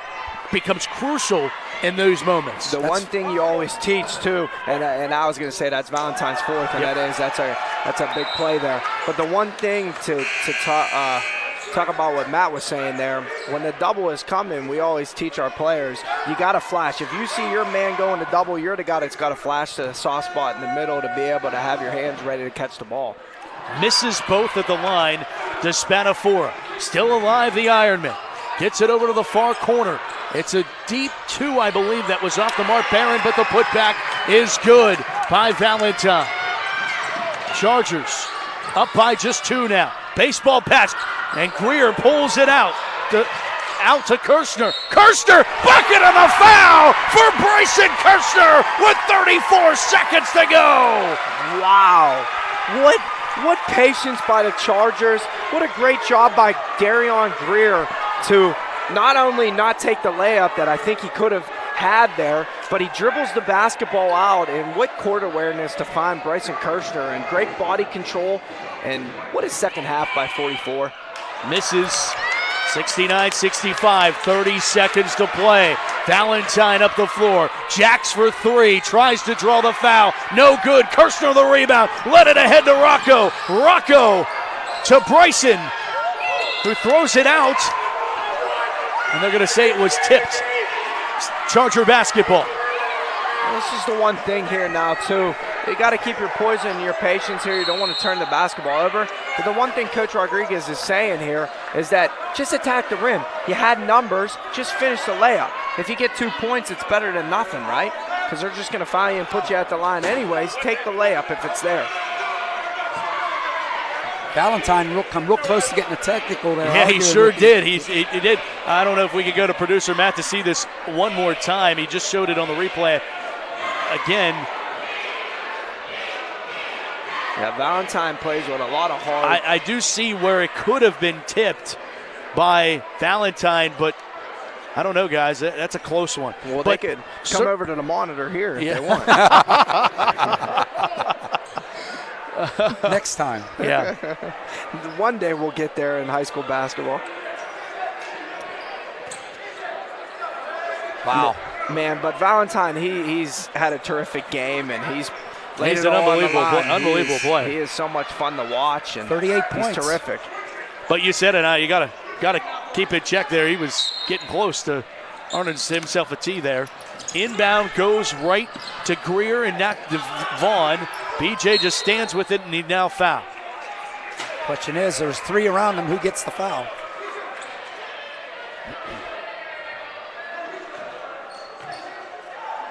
becomes crucial in those moments. The one thing you always teach too, and I was going to say that's Valentine's 4th, and that's a big play there. But the one thing to talk about what Matt was saying there, when the double is coming, we always teach our players, you got to flash. If you see your man going to double, you're the guy that's got to flash to the soft spot in the middle to be able to have your hands ready to catch the ball. Misses both at the line to Spanafora. Still alive, the Ironman. Gets it over to the far corner. It's a deep 2, I believe, that was off the mark, Barron, but the putback is good by Valentine. Chargers up by just 2 now. Baseball pass, and Greer pulls it out. Out to Kirshner. Kirshner, bucket of the foul for Bryson Kirshner with 34 seconds to go. Wow. What patience by the Chargers. What a great job by Darion Greer to not only not take the layup that I think he could have had there, but he dribbles the basketball out, and what court awareness to find Bryson Kirshner, and great body control, and what a second half by 44. Misses. 69-65, 30 seconds to play. Valentine up the floor. Jacks for 3, tries to draw the foul. No good. Kirshner the rebound. Let it ahead to Rocco. Rocco to Bryson, who throws it out. And they're going to say it was tipped. Charger basketball. This is the one thing here now, too. You got to keep your poise and your patience here. You don't want to turn the basketball over. But the one thing Coach Rodriguez is saying here is that just attack the rim. You had numbers, just finish the layup. If you get 2 points, it's better than nothing, right? Because they're just going to find you and put you at the line anyways. Take the layup if it's there. Valentine come real close to getting a technical there. Yeah, he sure did. He did. I don't know if we could go to producer Matt to see this one more time. He just showed it on the replay again. Yeah, Valentine plays with a lot of heart. I do see where it could have been tipped by Valentine, but I don't know, guys. That's a close one. Well, they could come over to the monitor here if they want. Next time. Yeah. One day we'll get there in high school basketball. Wow. Man, but Valentine, he's had a terrific game, and he's laid He's it an all on the line. unbelievable player. He is so much fun to watch, and 38 points. He's terrific. But you said it now. You gotta keep it checked there. He was getting close to earning himself a tee there. Inbound goes right to Greer and not to Vaughn. BJ just stands with it, and he now foul. Question is, there's 3 around him. Who gets the foul?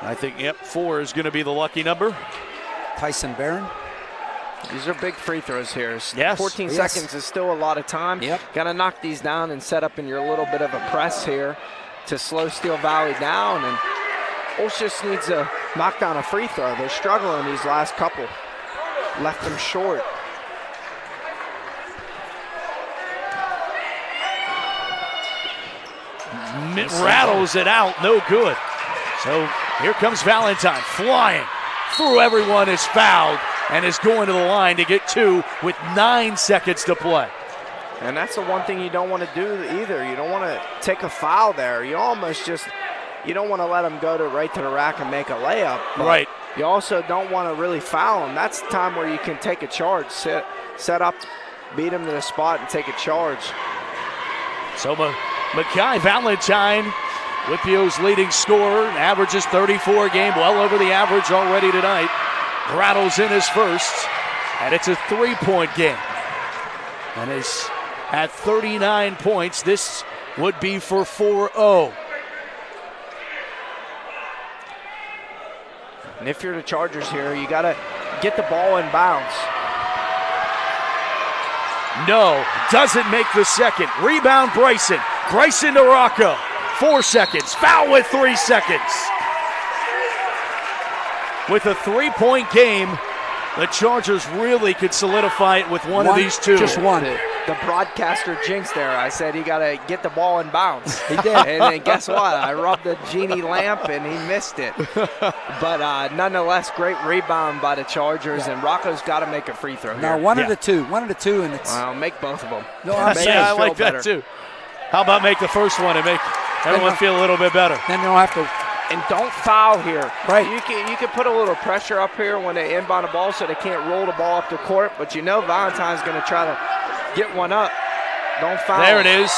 I think, 4 is going to be the lucky number. Tyson Barron. These are big free throws here. Yes. 14 seconds is still a lot of time. Yep. Got to knock these down and set up in your little bit of a press here to slow Steel Valley down. And OLSH just needs to knock down a free throw. They're struggling these last couple. Left them short. Rattles it out, no good. So here comes Valentine flying through everyone, is fouled, and is going to the line to get 2 with 9 seconds to play. And that's the one thing you don't want to do either. You don't want to take a foul there. You almost just, you don't want to let them go right to the rack and make a layup. Right. You also don't want to really foul them. That's the time where you can take a charge, set up, beat them to the spot, and take a charge. So Mackay Valentine, Whippio's leading scorer, averages 34 a game, well over the average already tonight. Rattles in his first, and it's a 3-point game. And is at 39 points. This would be for 4-0. And if you're the Chargers here, you got to get the ball in bounds. No, doesn't make the second. Rebound Bryson. Bryson to Rocco. 4 seconds. Foul with 3 seconds. With a 3-point game, the Chargers really could solidify it with one of these two. Just one. The broadcaster jinxed there. I said he got to get the ball in bounds. He did. And then guess what? I rubbed the genie lamp and he missed it. But nonetheless, great rebound by the Chargers, and Rocco's got to make a free throw Now, here. one of the two, and it's. Well, make both of them. No, I'm saying. Yeah, I like that too. How about make the first one and make everyone feel a little bit better? Then you don't have to. And don't foul here. Right. You can put a little pressure up here when they inbound the ball so they can't roll the ball up the court, but you know Valentine's going to try to get one up. Don't foul. There it is.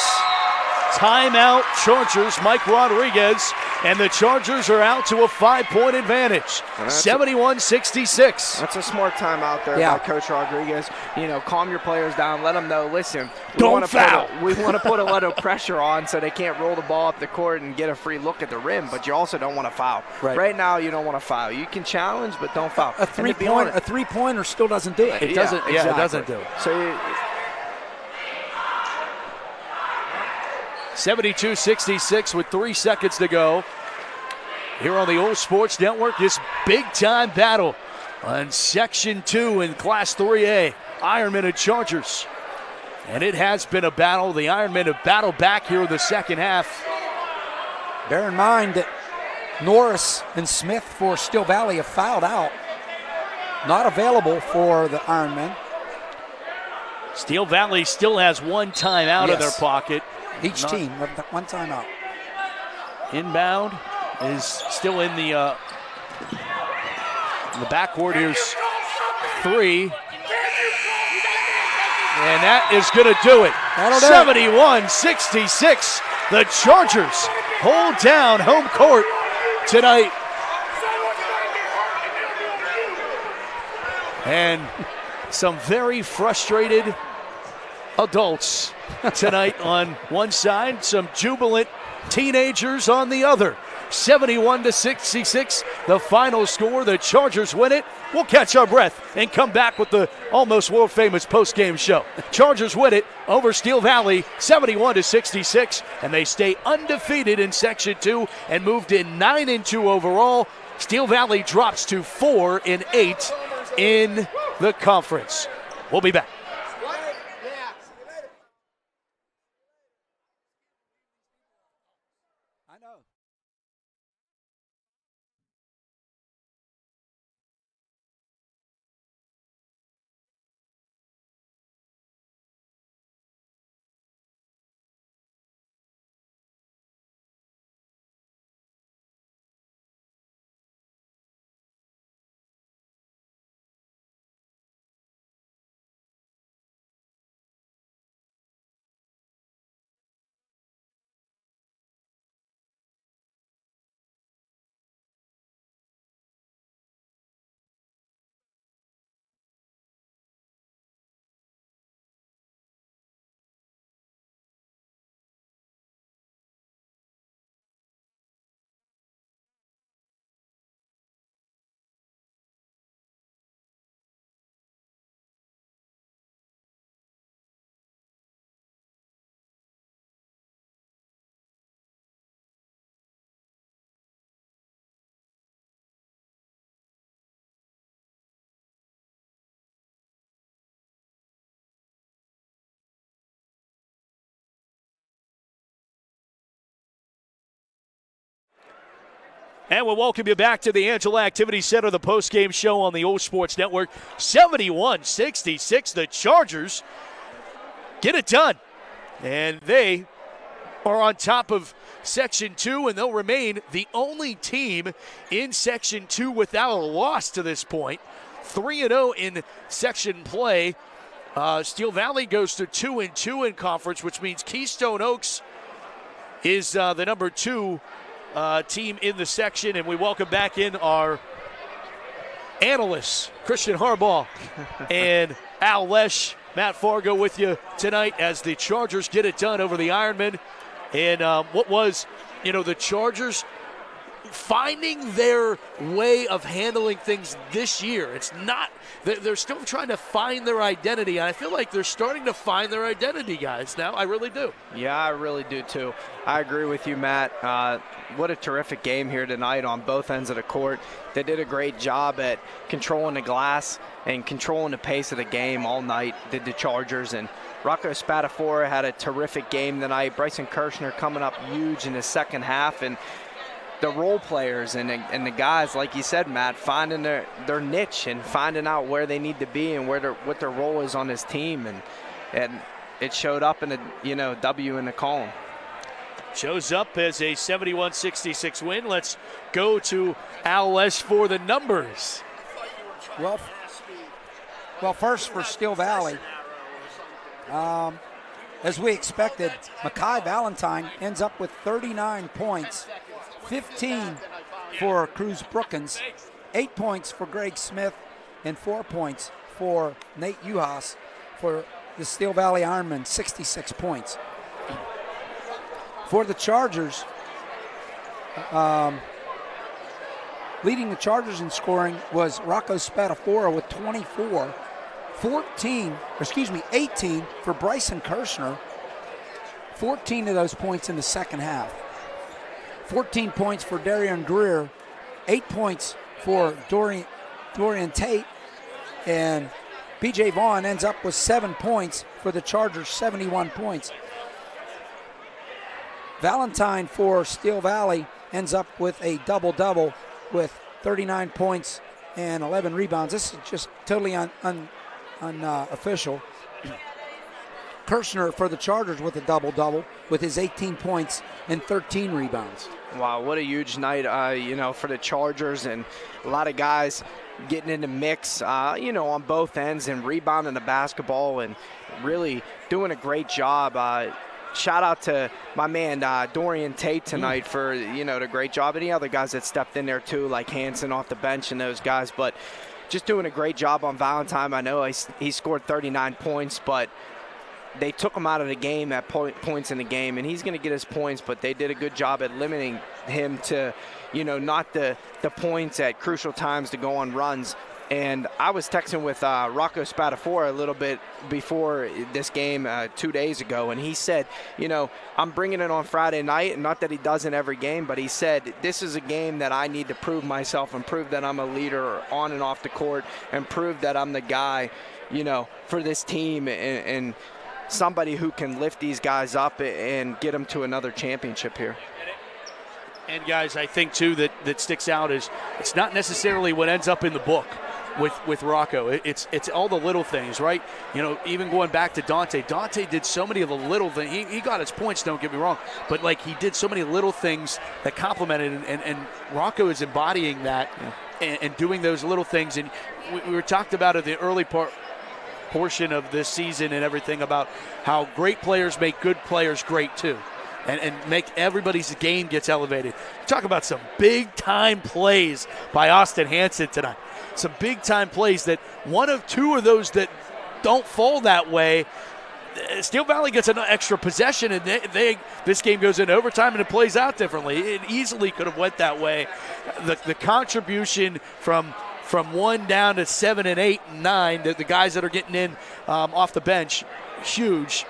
Timeout, Chargers, Mike Rodriguez, and the Chargers are out to a 5-point advantage, 71-66. That's a smart timeout there by Coach Rodriguez. You know, calm your players down, let them know, listen, don't foul. We want to put a little pressure on so they can't roll the ball up the court and get a free look at the rim, but you also don't want to foul. Right now, you don't want to foul. You can challenge, but don't foul. A three-pointer still doesn't do it. It doesn't. Yeah, it doesn't do it. So 72-66 with 3 seconds to go. Here on the OLSH Sports Network, this big-time battle on Section 2 in Class 3A, Ironmen and Chargers. And it has been a battle. The Ironmen have battled back here in the second half. Bear in mind that Norris and Smith for Steel Valley have fouled out. Not available for the Ironmen. Steel Valley still has one timeout in their pocket. Each team with one timeout. Inbound is still in the backcourt. Here's 3. And that is going to do it. 71-66. The Chargers hold down home court tonight. And some very frustrated adults tonight on one side, some jubilant teenagers on the other. 71-66, the final score. The Chargers win it. We'll catch our breath and come back with the almost world-famous post-game show. Chargers win it over Steel Valley 71-66, and they stay undefeated in Section 2 and moved in 9-2 overall. Steel Valley drops to 4-8 in the conference. We'll be back. And we'll welcome you back to the Angela Activity Center, the post-game show on the OLSH Sports Network. 71-66, the Chargers get it done. And they are on top of Section 2, and they'll remain the only team in Section 2 without a loss to this point. 3-0 in section play. Steel Valley goes to 2-2 in conference, which means Keystone Oaks is the number 2 team in the section, and we welcome back in our analysts, Christian Harbaugh and OLSH. Matt Fargo with you tonight as the Chargers get it done over the Ironmen. And what was, the Chargers finding their way of handling things this year. It's not, they're still trying to find their identity, and I feel like they're starting to find their identity, guys, now. I really do. Yeah, I really do, too. I agree with you, Matt. What a terrific game here tonight on both ends of the court. They did a great job at controlling the glass and controlling the pace of the game all night, did the Chargers. And Rocco Spatafora had a terrific game tonight. Bryson Kirshner coming up huge in the second half. And the role players and the guys, like you said, Matt, finding their niche and finding out where they need to be and what their role is on this team. And it showed up in a W in the column. Shows up as a 71-66 win. Let's go to OLSH for the numbers. Well, first for Steel Valley, as we expected, Makai Valentine ends up with 39 points, 15 for Cruz Brookins, 8 points for Greg Smith, and 4 points for Nate Uhas for the Steel Valley Ironmen, 66 points. For the Chargers, leading the Chargers in scoring was Rocco Spatafora with 24, 18 for Bryson Kirshner, 14 of those points in the second half. 14 points for Darian Greer, 8 points for Dorian Tate, and BJ Vaughn ends up with 7 points for the Chargers, 71 points. Valentine for Steel Valley ends up with a double-double with 39 points and 11 rebounds. This is just totally unofficial. Kirshner for the Chargers with a double-double with his 18 points and 13 rebounds. Wow, what a huge night, for the Chargers, and a lot of guys getting in the mix, on both ends and rebounding the basketball and really doing a great job. Shout out to my man Dorian Tate tonight for, the great job. And the other guys that stepped in there too, like Hanson off the bench and those guys. But just doing a great job on Valentine. I know he scored 39 points, but they took him out of the game at points in the game, and he's going to get his points, but they did a good job at limiting him to, not the points at crucial times to go on runs. And I was texting with Rocco Spatafora a little bit before this game 2 days ago, and he said, I'm bringing it on Friday night, and not that he does in every game, but he said, this is a game that I need to prove myself and prove that I'm a leader on and off the court and prove that I'm the guy, for this team and somebody who can lift these guys up and get them to another championship here. And guys, I think too that sticks out is it's not necessarily what ends up in the book with Rocco. It's all the little things, right? Even going back to Dante did so many of the little things. He got his points, don't get me wrong, but he did so many little things that complemented, and Rocco is embodying that and doing those little things. And we were talked about in the early portion of this season and everything about how great players make good players great too. And make everybody's game gets elevated. Talk about some big-time plays by Austin Hansen tonight. Some big-time plays that one of two of those that don't fall that way, Steel Valley gets an extra possession, and this game goes into overtime and it plays out differently. It easily could have went that way. The contribution from 1 down to 7 and 8 and 9, the guys that are getting in off the bench, huge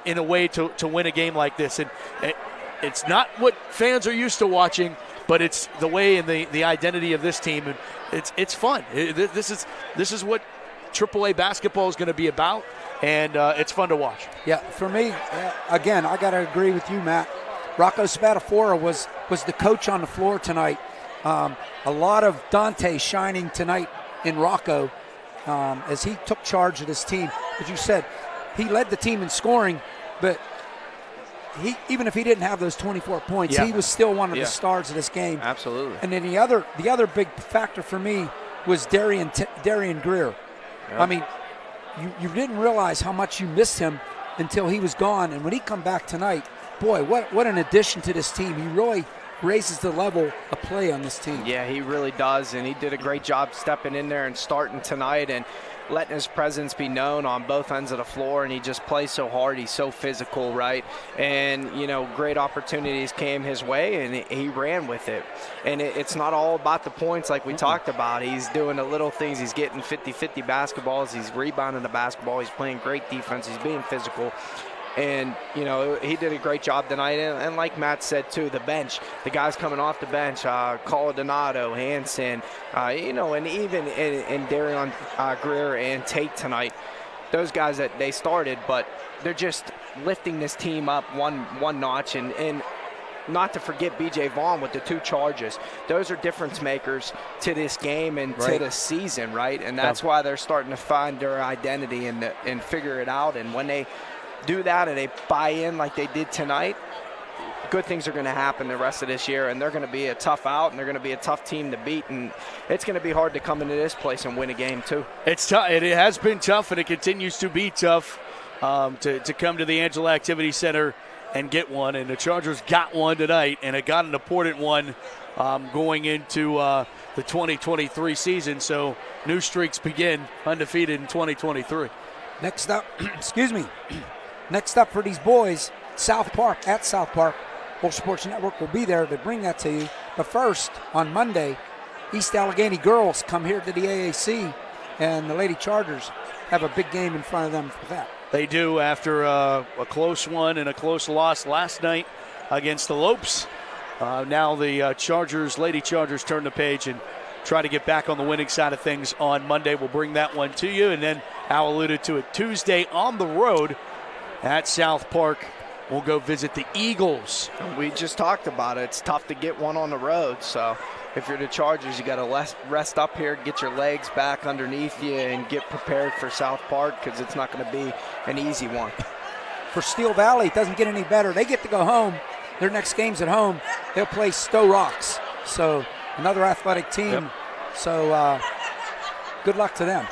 in a way to win a game like this. And it's not what fans are used to watching, but it's the way and the identity of this team, and it's fun. This is what AAA basketball is going to be about, and it's fun to watch. Yeah, for me, again, I got to agree with you, Matt. Rocco Spatafora was the coach on the floor tonight. A lot of Dante shining tonight in Rocco as he took charge of this team. As you said, he led the team in scoring, but even if he didn't have those 24 points, he was still one of the stars of this game. Absolutely. And then the other big factor for me was Darian Greer. Yep. I mean, you didn't realize how much you missed him until he was gone. And when he come back tonight, boy, what an addition to this team. He really raises the level of play on this team. Yeah, he really does, and he did a great job stepping in there and starting tonight and letting his presence be known on both ends of the floor, and he just plays so hard. He's so physical, right? And, great opportunities came his way, and he ran with it. And it's not all about the points like we talked about. He's doing the little things. He's getting 50-50 basketballs. He's rebounding the basketball. He's playing great defense. He's being physical. And, he did a great job tonight. And like Matt said, too, the bench, the guys coming off the bench, Coladonado, Hansen, and even in Darian Greer and Tate tonight, those guys that they started, but they're just lifting this team up one notch. And not to forget B.J. Vaughn with the 2 charges. Those are difference makers to this game and to the season, right? And that's why they're starting to find their identity and figure it out. And when they do that and they buy in like they did tonight, good things are going to happen the rest of this year, and they're going to be a tough out, and they're going to be a tough team to beat, and it's going to be hard to come into this place and win a game too. It's tough. It has been tough, and it continues to be tough to come to the Angela Activity Center and get one, and the Chargers got one tonight, and it got an important one going into the 2023 season, so new streaks begin undefeated in 2023. Next up, Next up for these boys, South Park. OLSH Sports Network will be there to bring that to you. But first, on Monday, East Allegheny girls come here to the AAC, and the Lady Chargers have a big game in front of them for that. They do after a close one and a close loss last night against the Lopes. Now the Lady Chargers turn the page and try to get back on the winning side of things on Monday. We'll bring that one to you. And then Al alluded to it, Tuesday on the road at South Park. We'll go visit the Eagles. We just talked about it. It's tough to get one on the road. So if you're the Chargers, you got to rest up here, get your legs back underneath you, and get prepared for South Park, because it's not going to be an easy one. For Steel Valley, it doesn't get any better. They get to go home. Their next game's at home. They'll play Stowe Rocks. So another athletic team. Yep. So good luck to them.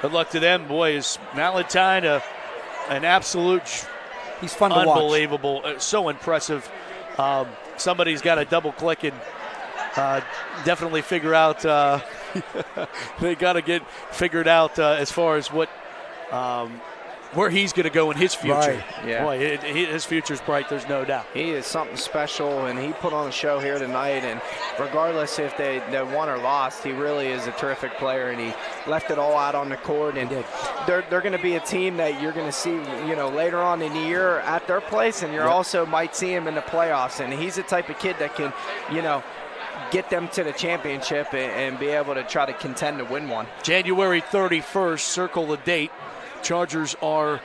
Good luck to them, boys. Valentine, an absolute, he's fun to unbelievable, so impressive. Somebody's got to double click and definitely figure out. They got to get figured out as far as what where he's going to go in his future. Right. Yeah. Boy, his future's bright. There's no doubt. He is something special, and he put on the show here tonight. And regardless if they won or lost, he really is a terrific player, and he left it all out on the court. And they're going to be a team that you're going to see, later on in the year at their place, and you also might see him in the playoffs. And he's the type of kid that can, get them to the championship and be able to try to contend to win one. January 31st, circle the date. Chargers are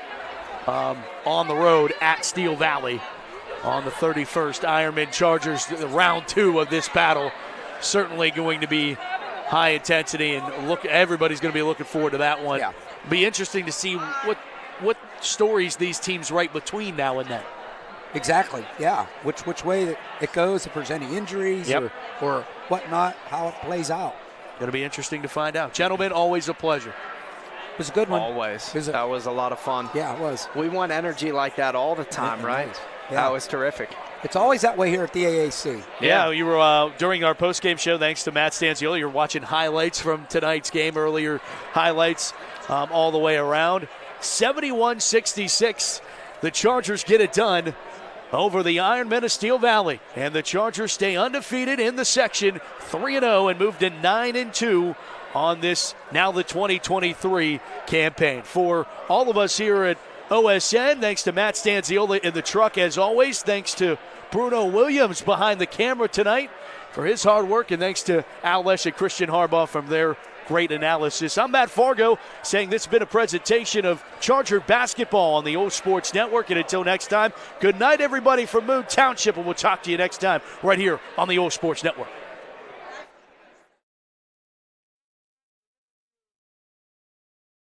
on the road at Steel Valley on the 31st. Ironman Chargers, the round 2 of this battle, certainly going to be high intensity, and everybody's going to be looking forward to that one. Yeah. Be interesting to see what stories these teams write between now and then. Exactly, yeah. Which way it goes, if there's any injuries or whatnot, how it plays out. Going to be interesting to find out. Gentlemen, always a pleasure. It was a good one. Always. That was a lot of fun. Yeah, it was. We want energy like that all the time, right? Yeah. That was terrific. It's always that way here at the AAC. Yeah, you were during our post-game show, thanks to Matt Stanziola. You're watching highlights from tonight's game, earlier highlights all the way around. 71-66, the Chargers get it done over the Ironmen of Steel Valley. And the Chargers stay undefeated in the section, 3-0, and move to 9-2 on this, now the 2023 campaign. For all of us here at OSN, thanks to Matt Stanziola in the truck as always. Thanks to Bruno Williams behind the camera tonight for his hard work. And thanks to OLSH and Christian Harbaugh from their great analysis. I'm Matt Fargo saying this has been a presentation of Charger basketball on the OLSH Sports Network. And until next time, good night, everybody from Moon Township. And we'll talk to you next time right here on the OLSH Sports Network.